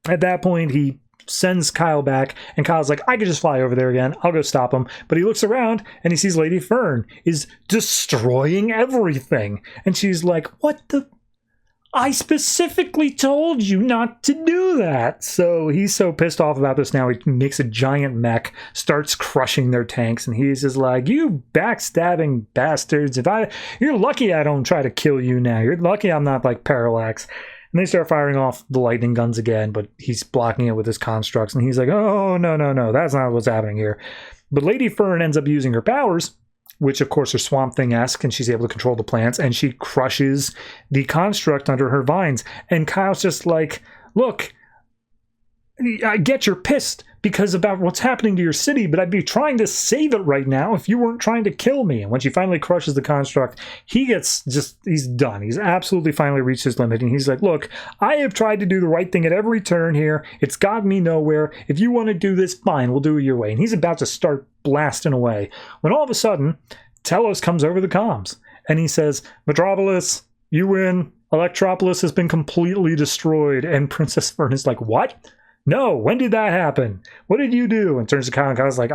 at that point, he sends Kyle back, and Kyle's like, I could just fly over there again. I'll go stop him. But he looks around, and he sees Lady Fern is destroying everything. And she's like, what the? I specifically told you not to do that. So he's so pissed off about this now, he makes a giant mech, starts crushing their tanks, and he's just like, you backstabbing bastards. You're lucky I don't try to kill you now. You're lucky I'm not like Parallax. And they start firing off the lightning guns again, but he's blocking it with his constructs, and he's like, oh, no, that's not what's happening here. But Lady Fern ends up using her powers, which of course are Swamp Thing-esque, and she's able to control the plants, and she crushes the construct under her vines. And Kyle's just like, look, I get you're pissed because about what's happening to your city, but I'd be trying to save it right now if you weren't trying to kill me. And when she finally crushes the construct, he's done. He's absolutely finally reached his limit, and he's like, look, I have tried to do the right thing at every turn here. It's got me nowhere. If you want to do this, fine, we'll do it your way. And he's about to start blasting away when all of a sudden Telos comes over the comms, and he says, Metropolis, you win. Electropolis has been completely destroyed. And Princess Fern is like, what? No, when did that happen? What did you do? And turns to Kyle, and Kyle's like,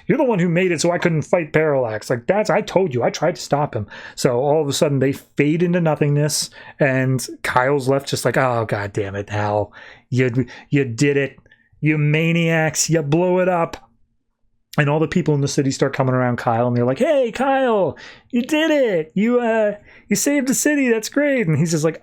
you're the one who made it so I couldn't fight Parallax. Like, I told you, I tried to stop him. So all of a sudden they fade into nothingness, and Kyle's left just like, oh, God damn it, Hal. You did it. You maniacs, you blew it up. And all the people in the city start coming around Kyle, and they're like, hey, Kyle, you did it. You saved the city. That's great. And he's just like,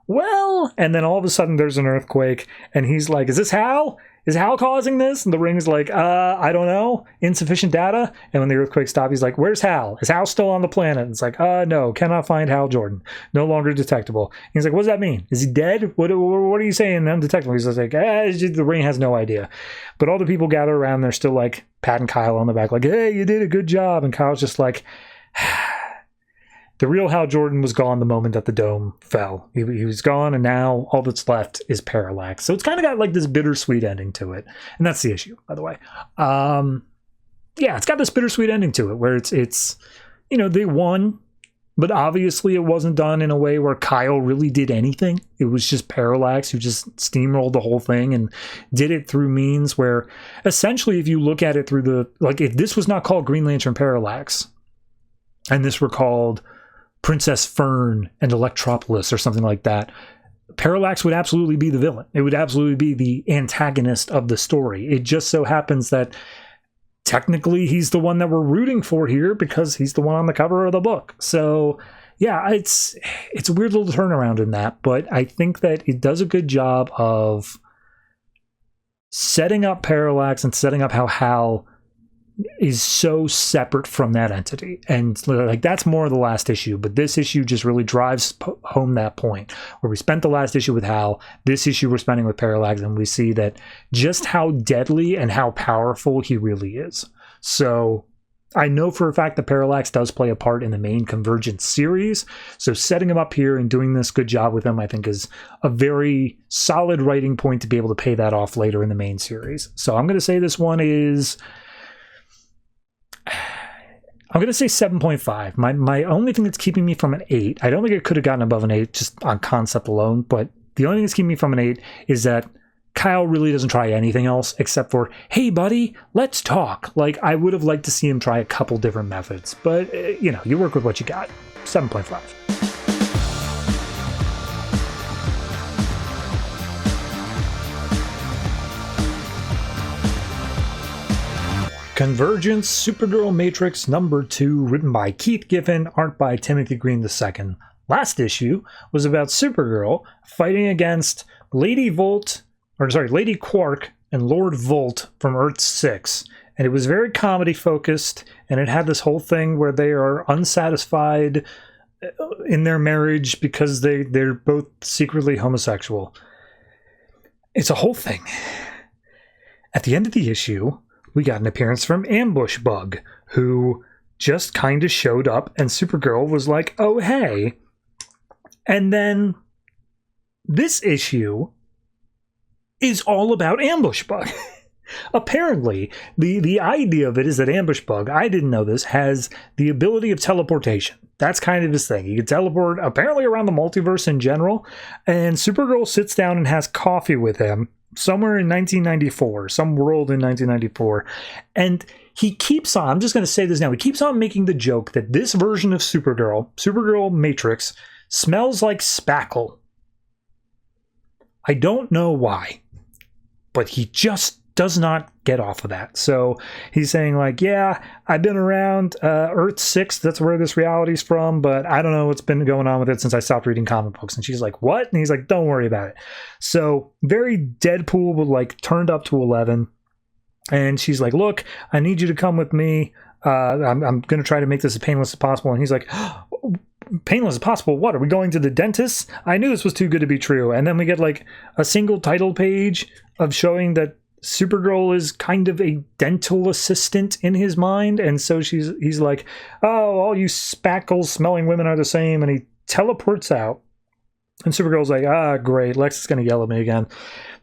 well, and then all of a sudden there's an earthquake, and he's like, is this Hal? Is Hal causing this? And the Ring's like, I don't know. Insufficient data. And when the earthquake stops, he's like, where's Hal? Is Hal still on the planet? And it's like, no, cannot find Hal Jordan. No longer detectable. And he's like, what does that mean? Is he dead? What are you saying? Undetectable. He's just like, the Ring has no idea. But all the people gather around, they're still like patting Kyle on the back, like, hey, you did a good job. And Kyle's just like, the real Hal Jordan was gone the moment that the dome fell. He was gone, and now all that's left is Parallax. So it's kind of got like this bittersweet ending to it. And that's the issue, by the way. It's got this bittersweet ending to it where it's they won, but obviously it wasn't done in a way where Kyle really did anything. It was just Parallax who just steamrolled the whole thing and did it through means where essentially if you look at it through if this was not called Green Lantern Parallax, and this were called Princess Fern and Electropolis or something like that, Parallax would absolutely be the villain. It would absolutely be the antagonist of the story. It just so happens that technically he's the one that we're rooting for here because he's the one on the cover of the book. So yeah, it's a weird little turnaround in that, but I think that it does a good job of setting up Parallax and setting up how Hal is so separate from that entity. And like that's more of the last issue, but this issue just really drives home that point where we spent the last issue with Hal, this issue we're spending with Parallax, and we see that just how deadly and how powerful he really is. So I know for a fact that Parallax does play a part in the main Convergence series, so setting him up here and doing this good job with him I think is a very solid writing point to be able to pay that off later in the main series. So I'm going to say this one is, I'm going to say 7.5. My only thing that's keeping me from an 8, I don't think it could have gotten above an 8 just on concept alone, but the only thing that's keeping me from an 8 is that Kyle really doesn't try anything else except for, hey, buddy, let's talk. Like, I would have liked to see him try a couple different methods, but, you work with what you got. 7.5. Convergence, Supergirl Matrix number 2, written by Keith Giffen, art by Timothy Green II. Last issue was about Supergirl fighting against Lady Quark and Lord Volt from Earth 6. And it was very comedy focused, and it had this whole thing where they are unsatisfied in their marriage because they're both secretly homosexual. It's a whole thing. At the end of the issue, we got an appearance from Ambush Bug, who just kind of showed up, and Supergirl was like, oh, hey. And then this issue is all about Ambush Bug. Apparently, the idea of it is that Ambush Bug, I didn't know this, has the ability of teleportation. That's kind of his thing. He can teleport apparently around the multiverse in general, and Supergirl sits down and has coffee with him somewhere in 1994, some world in 1994, and he keeps on, I'm just going to say this now, he keeps on making the joke that this version of Supergirl Matrix, smells like spackle. I don't know why, but he just does not get off of that. So he's saying like, yeah, I've been around Earth 6, that's where this reality's from, but I don't know what's been going on with it since I stopped reading comic books. And she's like, what? And he's like, don't worry about it. So very Deadpool, but like turned up to 11. And she's like, look, I need you to come with me. I'm going to try to make this as painless as possible. And he's like, painless as possible? What, are we going to the dentist? I knew this was too good to be true. And then we get like a single title page of showing that Supergirl is kind of a dental assistant in his mind. And so he's like, oh, all you spackle smelling women are the same. And he teleports out. And Supergirl's like, great, Lex is going to yell at me again.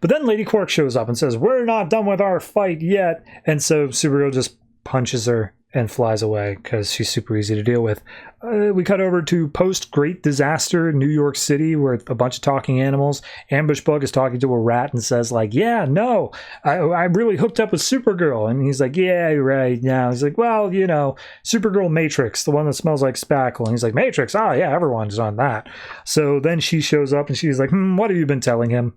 But then Lady Quark shows up and says, we're not done with our fight yet. And so Supergirl just punches her and flies away because she's super easy to deal with. We cut over to post-Great Disaster New York City, where a bunch of talking animals. Ambush Bug is talking to a rat and says like, yeah, no, I really hooked up with Supergirl. And he's like, yeah, you're right. Now he's like, well, you know, Supergirl Matrix, the one that smells like spackle. And he's like, Matrix? Oh, yeah, everyone's on that. So then she shows up and she's like, what have you been telling him?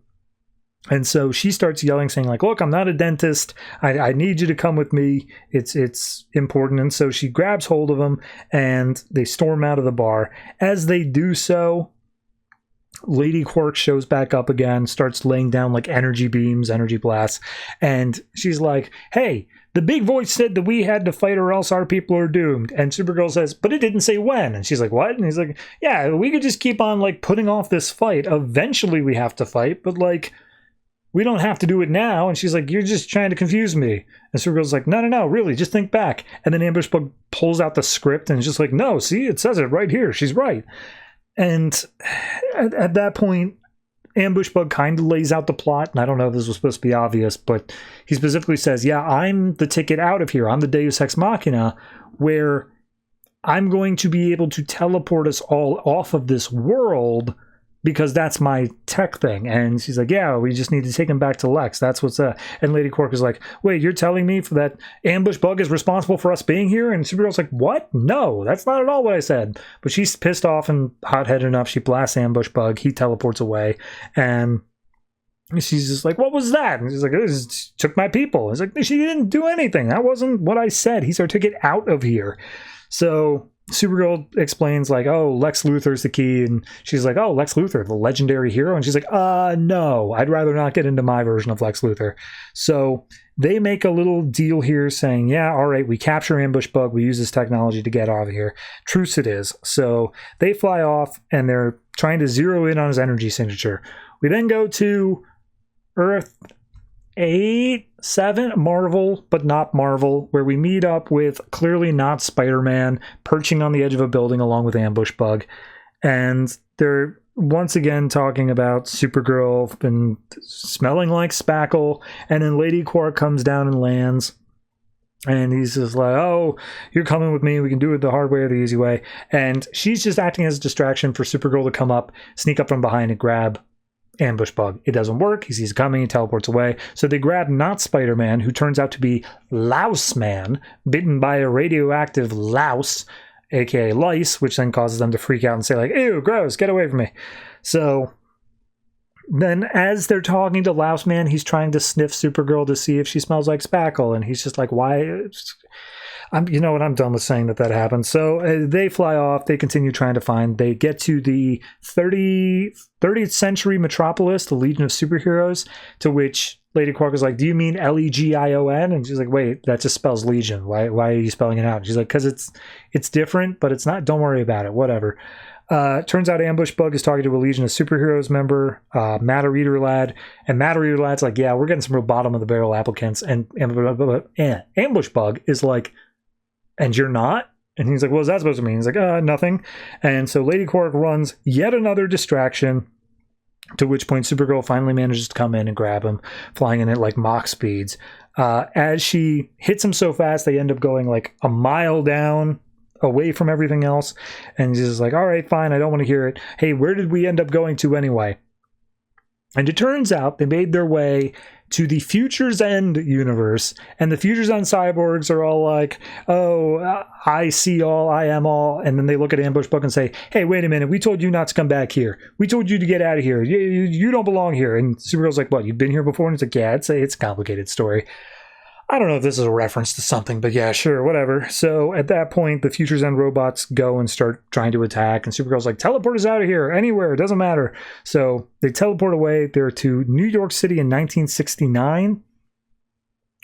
And so she starts yelling, saying like, look, I'm not a dentist. I need you to come with me. It's important. And so she grabs hold of him and they storm out of the bar. As they do so, Lady Quark shows back up again, starts laying down like energy beams, energy blasts. And she's like, hey, the big voice said that we had to fight or else our people are doomed. And Supergirl says, but it didn't say when. And she's like, what? And he's like, yeah, we could just keep on like putting off this fight. Eventually we have to fight, but like, we don't have to do it now. And she's like, you're just trying to confuse me. And Supergirl's like, no, really, just think back. And then Ambush Bug pulls out the script and is just like, no, see, it says it right here. She's right. And at that point, Ambush Bug kind of lays out the plot. And I don't know if this was supposed to be obvious, but he specifically says, yeah, I'm the ticket out of here. I'm the Deus Ex Machina, where I'm going to be able to teleport us all off of this world because that's my tech thing. And she's like, yeah, we just need to take him back to Lex. That's what's up. And Lady Quark is like, wait, you're telling me that Ambush Bug is responsible for us being here? And Supergirl's like, what? No, that's not at all what I said. But she's pissed off and hot-headed enough. She blasts Ambush Bug. He teleports away. And she's just like, what was that? And she's like, it took my people. It's like, she didn't do anything. That wasn't what I said. He's our ticket out of here. So Supergirl explains like, oh, Lex Luthor's the key. And she's like, oh, Lex Luthor, the legendary hero? And she's like, no, I'd rather not get into my version of Lex Luthor. So they make a little deal here saying, yeah, all right, we capture Ambush Bug. We use this technology to get out of here. Truce it is. So they fly off and they're trying to zero in on his energy signature. We then go to Earth 7, Marvel, but not Marvel, where we meet up with clearly not Spider-Man perching on the edge of a building along with Ambush Bug. And they're once again talking about Supergirl and smelling like spackle. And then Lady Quark comes down and lands. And he's just like, oh, you're coming with me. We can do it the hard way or the easy way. And she's just acting as a distraction for Supergirl to come up, sneak up from behind and grab Ambush Bug. It doesn't work. He sees it coming. He teleports away. So they grab not Spider-Man, who turns out to be Louse Man, bitten by a radioactive louse, aka lice, which then causes them to freak out and say like, ew, gross, get away from me. So then as they're talking to Louse Man, he's trying to sniff Supergirl to see if she smells like spackle. And he's just like, why? You know what? I'm done with saying that happened. So they fly off. They continue trying to find. They get to the 30th century metropolis, the Legion of Superheroes, to which Lady Quark is like, do you mean Legion? And she's like, wait, that just spells Legion. Why are you spelling it out? And she's like, because it's different, but it's not. Don't worry about it. Whatever. Turns out Ambush Bug is talking to a Legion of Superheroes member, Matter Eater Lad, and Matter Eater Lad's like, yeah, we're getting some real bottom of the barrel applicants. And Ambush Bug is like, and you're not? And he's like, what was that supposed to mean? He's like, nothing. And so Lady Quark runs yet another distraction, to which point Supergirl finally manages to come in and grab him, flying in at like Mach speeds. As she hits him so fast, they end up going like a mile down away from everything else. And he's just like, all right, fine, I don't want to hear it. Hey, where did we end up going to anyway? And it turns out they made their way to the Future's End universe, and the Future's End cyborgs are all like, oh, I see all, I am all, and then they look at Ambush Bug and say, hey, wait a minute, we told you not to come back here. We told you to get out of here. You don't belong here. And Supergirl's like, what, you've been here before? And it's like, yeah, it's a complicated story. I don't know if this is a reference to something, but yeah, sure, whatever. So at that point, the Future's End robots go and start trying to attack, and Supergirl's like, teleport us out of here, anywhere, it doesn't matter. So they teleport away. They're to New York City in 1969,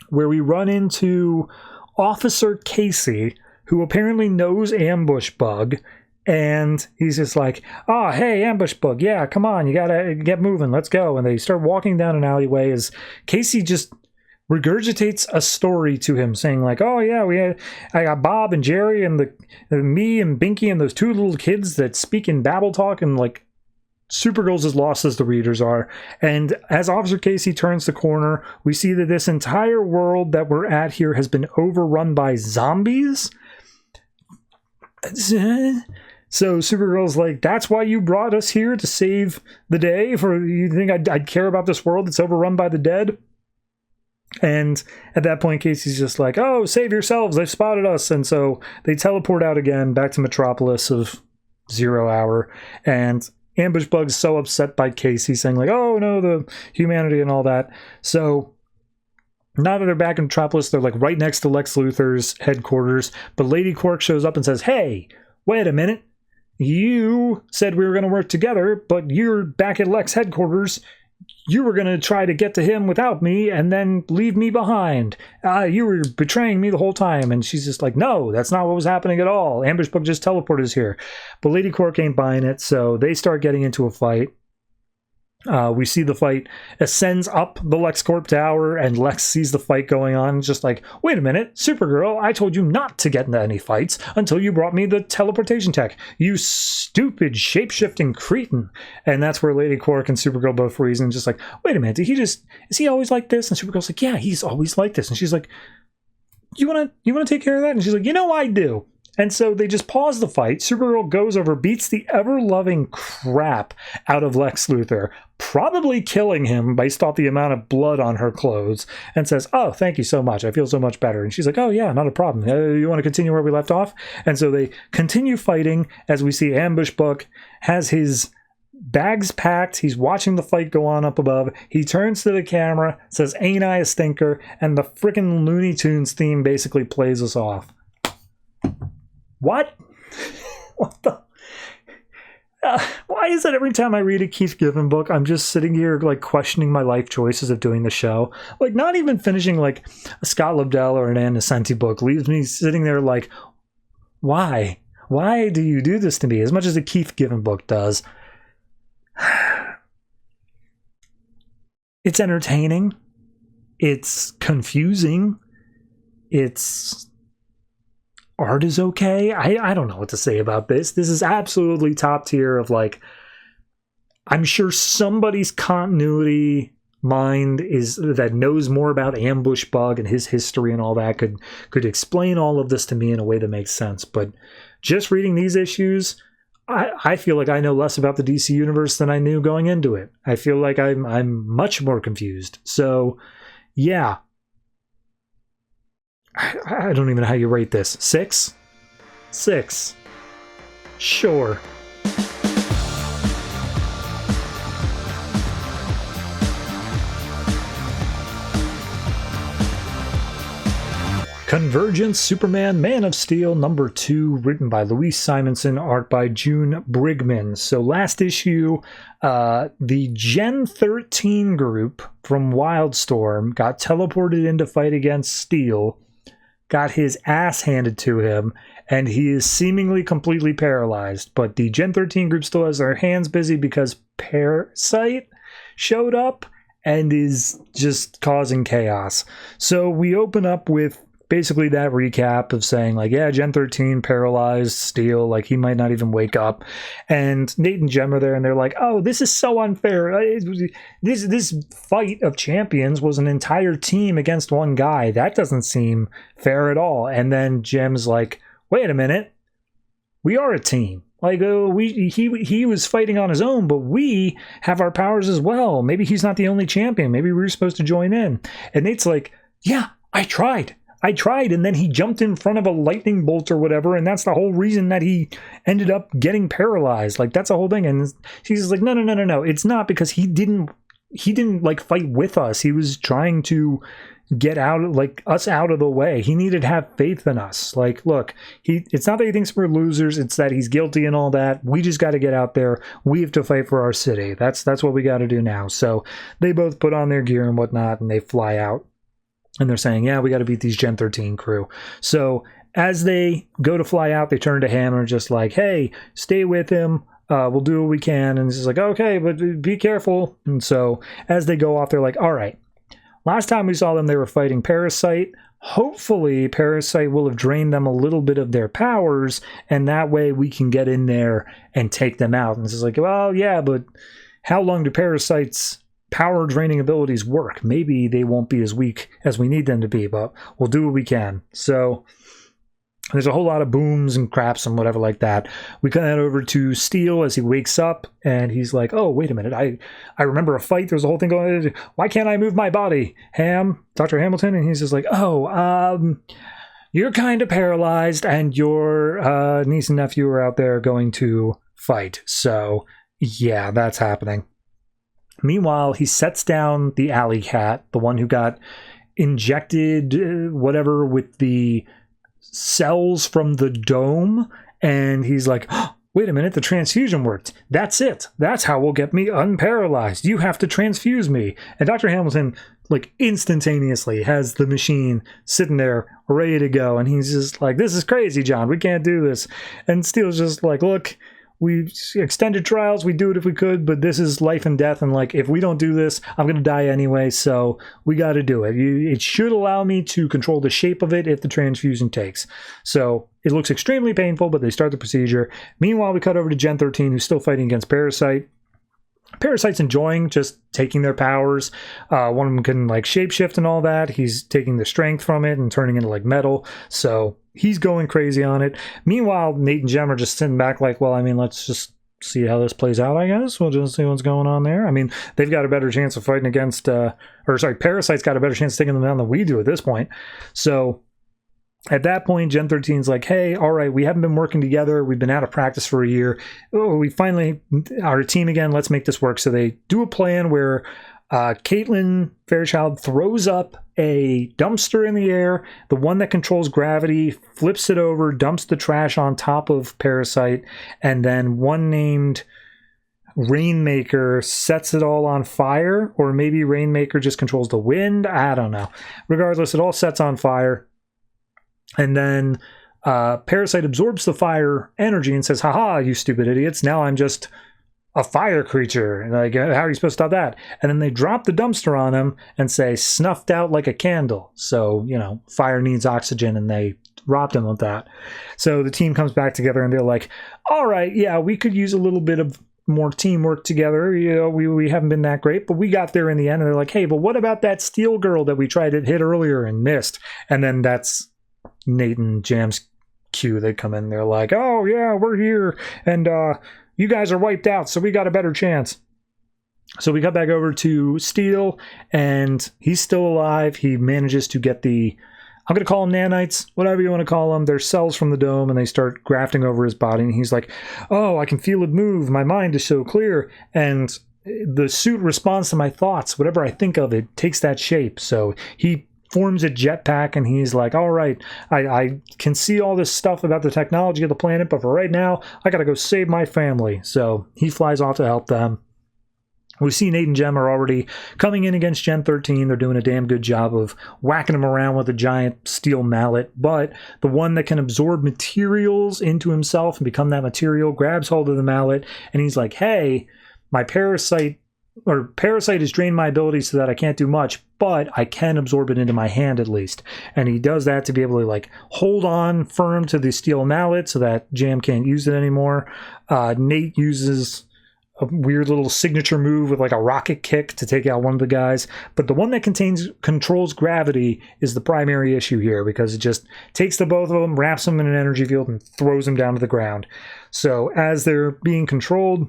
where we run into Officer Casey, who apparently knows Ambush Bug, and he's just like, oh, hey, Ambush Bug, yeah, come on, you gotta get moving, let's go. And they start walking down an alleyway as Casey just regurgitates a story to him, saying like, oh yeah, I got Bob and Jerry and me and Binky and those two little kids that speak in babble talk, and like Supergirl's as lost as the readers are. And as Officer Casey turns the corner, we see that this entire world that we're at here has been overrun by zombies. So Supergirl's like, that's why you brought us here, to save the day? For you think I'd care about this world that's overrun by the dead? And at that point, Casey's just like, oh, save yourselves, they've spotted us. And so they teleport out again back to Metropolis of 0 hour. And Ambush Bug's so upset by Casey, saying like, oh no, the humanity and all that. So now that they're back in Metropolis, they're like right next to Lex Luthor's headquarters. But Lady Quark shows up and says, hey, wait a minute. You said we were going to work together, but you're back at Lex headquarters. You were going to try to get to him without me and then leave me behind. You were betraying me the whole time. And she's just like, no, that's not what was happening at all. Ambush Bug just teleported us here. But Lady Quark ain't buying it, so they start getting into a fight. We see the fight ascends up the LexCorp tower, and Lex sees the fight going on, just like, wait a minute, Supergirl, I told you not to get into any fights until you brought me the teleportation tech, you stupid shape-shifting cretin. And that's where Lady Quark and Supergirl both reason, just like, wait a minute, is he always like this? And Supergirl's like, yeah, he's always like this. And she's like, you wanna take care of that? And she's like, I do. And so they just pause the fight. Supergirl goes over, beats the ever-loving crap out of Lex Luthor, probably killing him based off the amount of blood on her clothes, and says, oh, thank you so much. I feel so much better. And she's like, oh, yeah, not a problem. You want to continue where we left off? And so they continue fighting as we see Ambush Bug has his bags packed. He's watching the fight go on up above. He turns to the camera, says, ain't I a stinker? And the frickin' Looney Tunes theme basically plays us off. What? What the? Why is it every time I read a Keith Giffen book, I'm just sitting here like questioning my life choices of doing the show? Like, not even finishing like a Scott Lobdell or an Ann Nesenti book leaves me sitting there like, why? Why do you do this to me? As much as a Keith Giffen book does. It's entertaining. It's confusing. It's... art is okay. I don't know what to say about this. This is absolutely top tier of like, I'm sure somebody's continuity mind is that knows more about Ambush Bug and his history and all that could explain all of this to me in a way that makes sense. But just reading these issues, I feel like I know less about the DC universe than I knew going into it. I feel like I'm much more confused. So yeah. I don't even know how you rate this. 6? 6. Sure. Convergence, Superman, Man of Steel, number 2, written by Louise Simonson, art by June Brigman. So last issue, the Gen 13 group from Wildstorm got teleported in to fight against Steel, got his ass handed to him, and he is seemingly completely paralyzed. But the Gen 13 group still has their hands busy because Parasite showed up and is just causing chaos. So we open up with basically that recap of saying like, yeah, Gen 13 paralyzed Steel, like he might not even wake up. And Nate and Jem are there and they're like, oh, this is so unfair. This fight of champions was an entire team against one guy. That doesn't seem fair at all. And then Jem's like, wait a minute. We are a team. Like, he was fighting on his own, but we have our powers as well. Maybe he's not the only champion. Maybe we're supposed to join in. And Nate's like, yeah, I tried. And then he jumped in front of a lightning bolt or whatever, and that's the whole reason that he ended up getting paralyzed. Like, that's the whole thing. And she's like, no. It's not, because he didn't like fight with us. He was trying to get us out of the way. He needed to have faith in us. Like, look, it's not that he thinks we're losers, it's that he's guilty and all that. We just got to get out there. We have to fight for our city. That's what we got to do now. So they both put on their gear and whatnot, and they fly out. And they're saying, yeah, we got to beat these Gen 13 crew. So as they go to fly out, they turn to Hama, just like, hey, stay with him. We'll do what we can. And he's like, okay, but be careful. And so as they go off, they're like, all right, last time we saw them, they were fighting Parasite. Hopefully, Parasite will have drained them a little bit of their powers, and that way we can get in there and take them out. And it's like, well, yeah, but how long do Parasite's power draining abilities work? Maybe they won't be as weak as we need them to be, but we'll do what we can. So there's a whole lot of booms and craps and whatever like that. We cut that over to Steel as he wakes up, and he's like, oh, wait a minute, I remember a fight. There's a whole thing going on. Why can't I move my body? Dr. Hamilton, and he's just like, you're kind of paralyzed, and your niece and nephew are out there going to fight. So yeah, that's happening. Meanwhile, he sets down the alley cat, the one who got injected, whatever, with the cells from the dome. And he's like, oh, wait a minute, the transfusion worked. That's it. That's how we'll get me unparalyzed. You have to transfuse me. And Dr. Hamilton, like, instantaneously has the machine sitting there ready to go. And he's just like, this is crazy, John. We can't do this. And Steele's just like, look, we extended trials, we do it if we could, but this is life and death, and like, if we don't do this, I'm going to die anyway, so we got to do it. It should allow me to control the shape of it if the transfusion takes. So it looks extremely painful, but they start the procedure. Meanwhile, we cut over to Gen 13, who's still fighting against Parasite. Parasite's enjoying just taking their powers. One of them can like shapeshift and all that. He's taking the strength from it and turning into like metal. So he's going crazy on it. Meanwhile, Nate and Jem are just sitting back like, well, I mean, let's just see how this plays out, I guess. We'll just see what's going on there. I mean, they've got a better chance of fighting against, Parasite's got a better chance of taking them down than we do at this point. So at that point, Gen 13's like, hey, all right, we haven't been working together. We've been out of practice for a year. Oh, we finally are a team again. Let's make this work. So they do a plan where Caitlin Fairchild throws up a dumpster in the air. The one that controls gravity flips it over, dumps the trash on top of Parasite, and then one named Rainmaker sets it all on fire. Or maybe Rainmaker just controls the wind. I don't know. Regardless, it all sets on fire. And then Parasite absorbs the fire energy and says, haha, you stupid idiots. Now I'm just a fire creature. Like, how are you supposed to stop that? And then they drop the dumpster on him and say, snuffed out like a candle. So, fire needs oxygen, and they robbed him of that. So the team comes back together and they're like, all right, yeah, we could use a little bit of more teamwork together. We haven't been that great, but we got there in the end. And they're like, hey, but what about that Steel girl that we tried to hit earlier and missed? And then that's Nate and Jam's cue. They come in, they're like, oh yeah, we're here, and you guys are wiped out, so we got a better chance. So we cut back over to Steel, and he's still alive. He manages to get the, I'm going to call them nanites, whatever you want to call them. They're cells from the dome, and they start grafting over his body, and he's like, oh, I can feel it move. My mind is so clear, and the suit responds to my thoughts. Whatever I think of, it takes that shape. So he forms a jetpack, and he's like, all right, I can see all this stuff about the technology of the planet, but for right now, I gotta go save my family. So he flies off to help them. We see Nate and Jem are already coming in against Gen 13. They're doing a damn good job of whacking him around with a giant steel mallet, but the one that can absorb materials into himself and become that material grabs hold of the mallet, and he's like, hey, my Parasite has drained my abilities so that I can't do much, but I can absorb it into my hand at least. And he does that to be able to like hold on firm to the steel mallet so that Jam can't use it anymore. Nate uses a weird little signature move with like a rocket kick to take out one of the guys. But the one that controls gravity is the primary issue here, because it just takes the both of them, wraps them in an energy field, and throws them down to the ground. So as they're being controlled,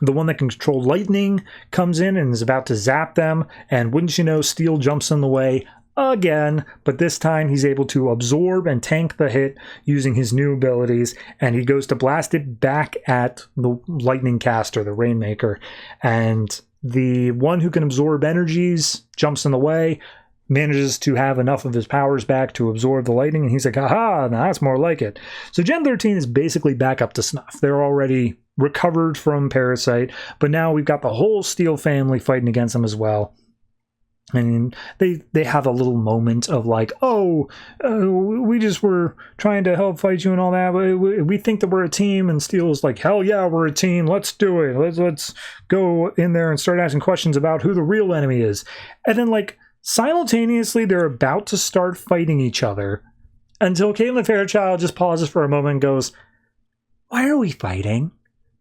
the one that can control lightning comes in and is about to zap them, and wouldn't you know, Steel jumps in the way again, but this time he's able to absorb and tank the hit using his new abilities, and he goes to blast it back at the lightning caster, the Rainmaker, and the one who can absorb energies jumps in the way, manages to have enough of his powers back to absorb the lightning, and he's like, aha, now that's more like it. So Gen 13 is basically back up to snuff. They're already recovered from Parasite, but now we've got the whole Steel family fighting against them as well. And they have a little moment of like, we just were trying to help fight you and all that. We think that we're a team. And Steel's like, hell yeah, we're a team. Let's do it. Let's go in there and start asking questions about who the real enemy is. And then like simultaneously, they're about to start fighting each other until Caitlin Fairchild just pauses for a moment and goes, why are we fighting?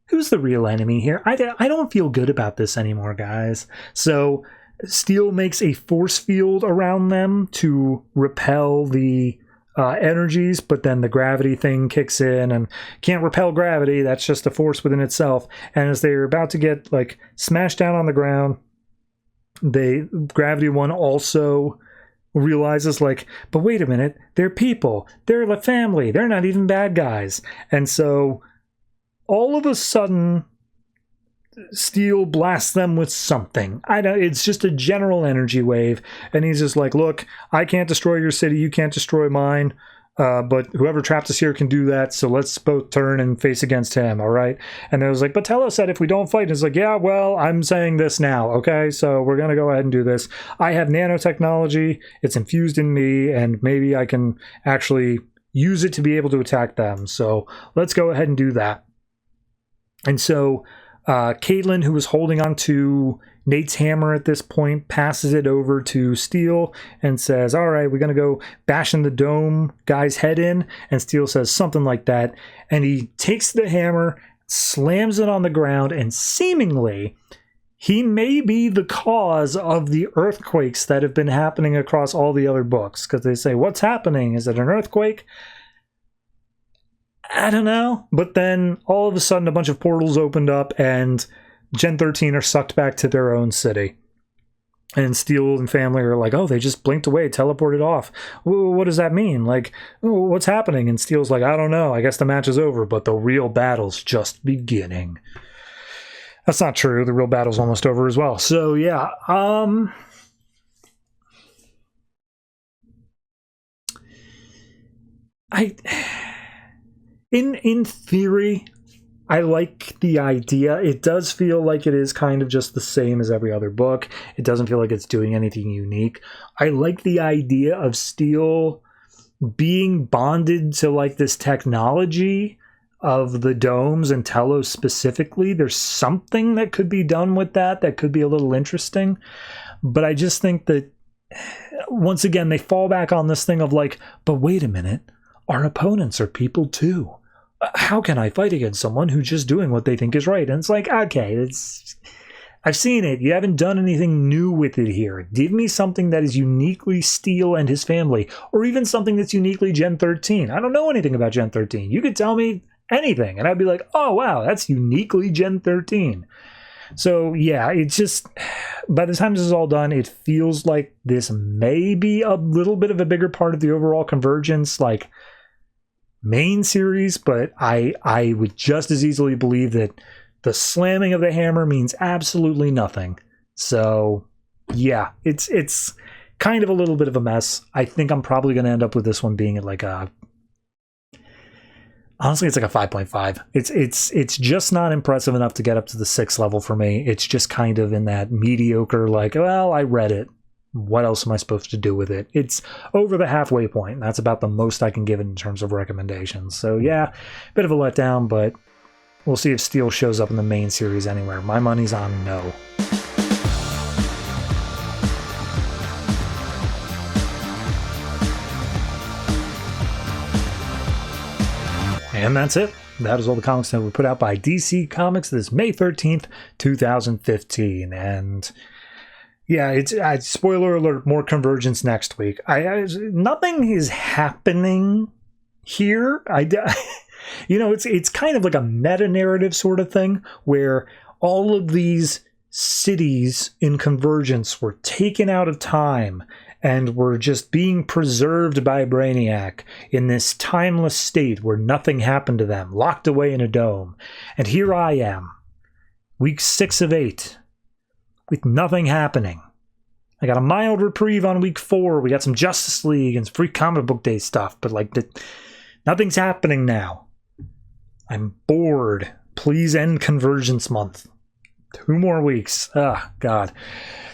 Who's the real enemy here? I don't feel good about this anymore, guys. So Steel makes a force field around them to repel the energies, but then the gravity thing kicks in and can't repel gravity. That's just a force within itself. And as they're about to get like smashed down on the ground, Gravity One also realizes like, but wait a minute, they're people. They're a family. They're not even bad guys. And so all of a sudden, Steel blasts them with something. It's just a general energy wave, and he's just like, look, I can't destroy your city, you can't destroy mine, but whoever trapped us here can do that, so let's both turn and face against him, all right? And they was like, but tell us that if we don't fight. And it's like, yeah, well, I'm saying this now, okay? So we're going to go ahead and do this. I have nanotechnology, it's infused in me, and maybe I can actually use it to be able to attack them. So let's go ahead and do that. And so Caitlin, who was holding on to Nate's hammer at this point, passes it over to Steel and says, all right, we're going to go bashing the dome guy's head in. And Steel says something like that. And he takes the hammer, slams it on the ground, and seemingly he may be the cause of the earthquakes that have been happening across all the other books. Because they say, what's happening? Is it an earthquake? I don't know. But then all of a sudden a bunch of portals opened up and Gen 13 are sucked back to their own city. And Steel and family are like, oh, they just blinked away, teleported off. What does that mean? Like, what's happening? And Steel's like, I don't know. I guess the match is over, but the real battle's just beginning. That's not true. The real battle's almost over as well. So, yeah. In theory, I like the idea. It does feel like it is kind of just the same as every other book. It doesn't feel like it's doing anything unique. I like the idea of Steel being bonded to like this technology of the domes and Telos specifically. There's something that could be done with that could be a little interesting. But I just think that, once again, they fall back on this thing of like, but wait a minute, our opponents are people too. How can I fight against someone who's just doing what they think is right? And it's like, okay, I've seen it. You haven't done anything new with it here. Give me something that is uniquely Steel and his family, or even something that's uniquely Gen 13. I don't know anything about Gen 13. You could tell me anything, and I'd be like, oh, wow, that's uniquely Gen 13. So, yeah, it's just, by the time this is all done, it feels like this may be a little bit of a bigger part of the overall Convergence, like, main series, but I would just as easily believe that the slamming of the hammer means absolutely nothing. So yeah, it's kind of a little bit of a mess. I think I'm probably going to end up with this one being at like a, honestly, it's like a 5.5. It's just not impressive enough to get up to the 6th level for me. It's just kind of in that mediocre, like, well, I read it. What else am I supposed to do with it? It's over the halfway point. That's about the most I can give it in terms of recommendations. So yeah, bit of a letdown, but we'll see if Steel shows up in the main series anywhere. My money's on no. And that's it. that is all the comics that were put out by DC Comics this May 13th, 2015. And yeah, it's spoiler alert, more Convergence next week. Nothing is happening here. It's kind of like a meta-narrative sort of thing where all of these cities in Convergence were taken out of time and were just being preserved by Brainiac in this timeless state where nothing happened to them, locked away in a dome. And here I am, week 6 of 8, with nothing happening. I got a mild reprieve on week 4. We got some Justice League and some free comic book day stuff, but nothing's happening now. I'm bored. Please end Convergence month. 2 more weeks. Ah, God.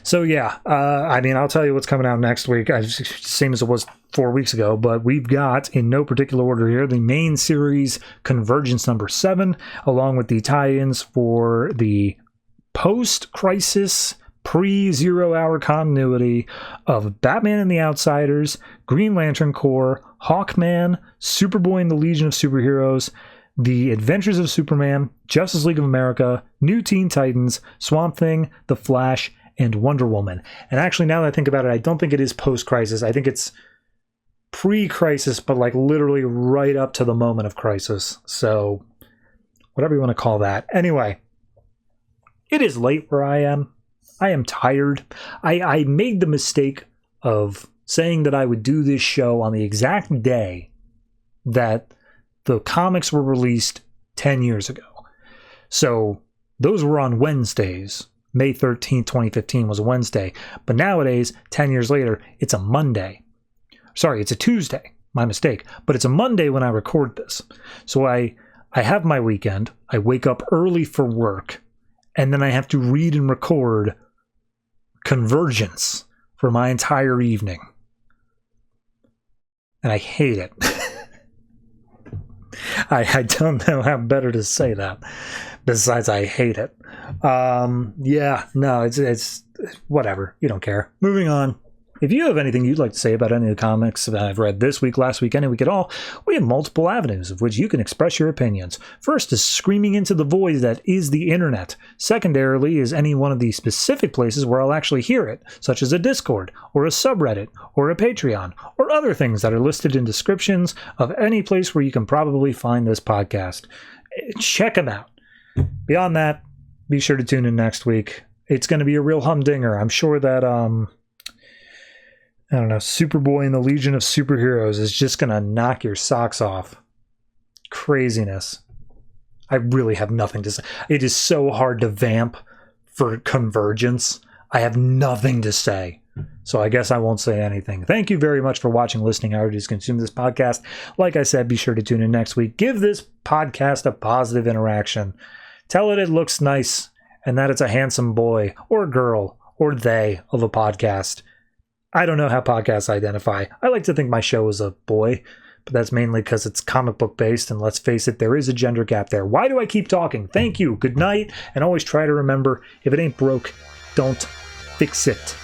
So yeah, I'll tell you what's coming out next week. Same as it was 4 weeks ago, but we've got, in no particular order here, the main series Convergence number 7, along with the tie-ins for the post-crisis, pre-Zero Hour continuity of Batman and the Outsiders, Green Lantern Corps, Hawkman, Superboy and the Legion of Superheroes, The Adventures of Superman, Justice League of America, New Teen Titans, Swamp Thing, The Flash, and Wonder Woman. And actually, now that I think about it, I don't think it is post-crisis. I think it's pre-crisis, but like literally right up to the moment of crisis. So, whatever you want to call that. Anyway, it is late where I am. I am tired. I made the mistake of saying that I would do this show on the exact day that the comics were released 10 years ago. So, those were on Wednesdays. May 13th, 2015 was a Wednesday. But nowadays, 10 years later, it's a Monday. Sorry, it's a Tuesday. My mistake. But it's a Monday when I record this. So I have my weekend. I wake up early for work. And then I have to read and record Convergence for my entire evening. And I hate it. I don't know how better to say that. Besides, I hate it. It's whatever. You don't care. Moving on. If you have anything you'd like to say about any of the comics that I've read this week, last week, any week at all, we have multiple avenues of which you can express your opinions. First is screaming into the void that is the internet. Secondarily is any one of the specific places where I'll actually hear it, such as a Discord, or a subreddit, or a Patreon, or other things that are listed in descriptions of any place where you can probably find this podcast. Check them out. Beyond that, be sure to tune in next week. It's going to be a real humdinger. I'm sure that, Superboy and the Legion of Superheroes is just going to knock your socks off. Craziness. I really have nothing to say. It is so hard to vamp for Convergence. I have nothing to say. So I guess I won't say anything. Thank you very much for watching, listening, however you consume this podcast. Like I said, be sure to tune in next week. Give this podcast a positive interaction. Tell it looks nice and that it's a handsome boy or girl or they of a podcast. I don't know how podcasts identify. I like to think my show is a boy, but that's mainly because it's comic book based, and let's face it, there is a gender gap there. Why do I keep talking? Thank you, good night, and always try to remember, if it ain't broke, don't fix it.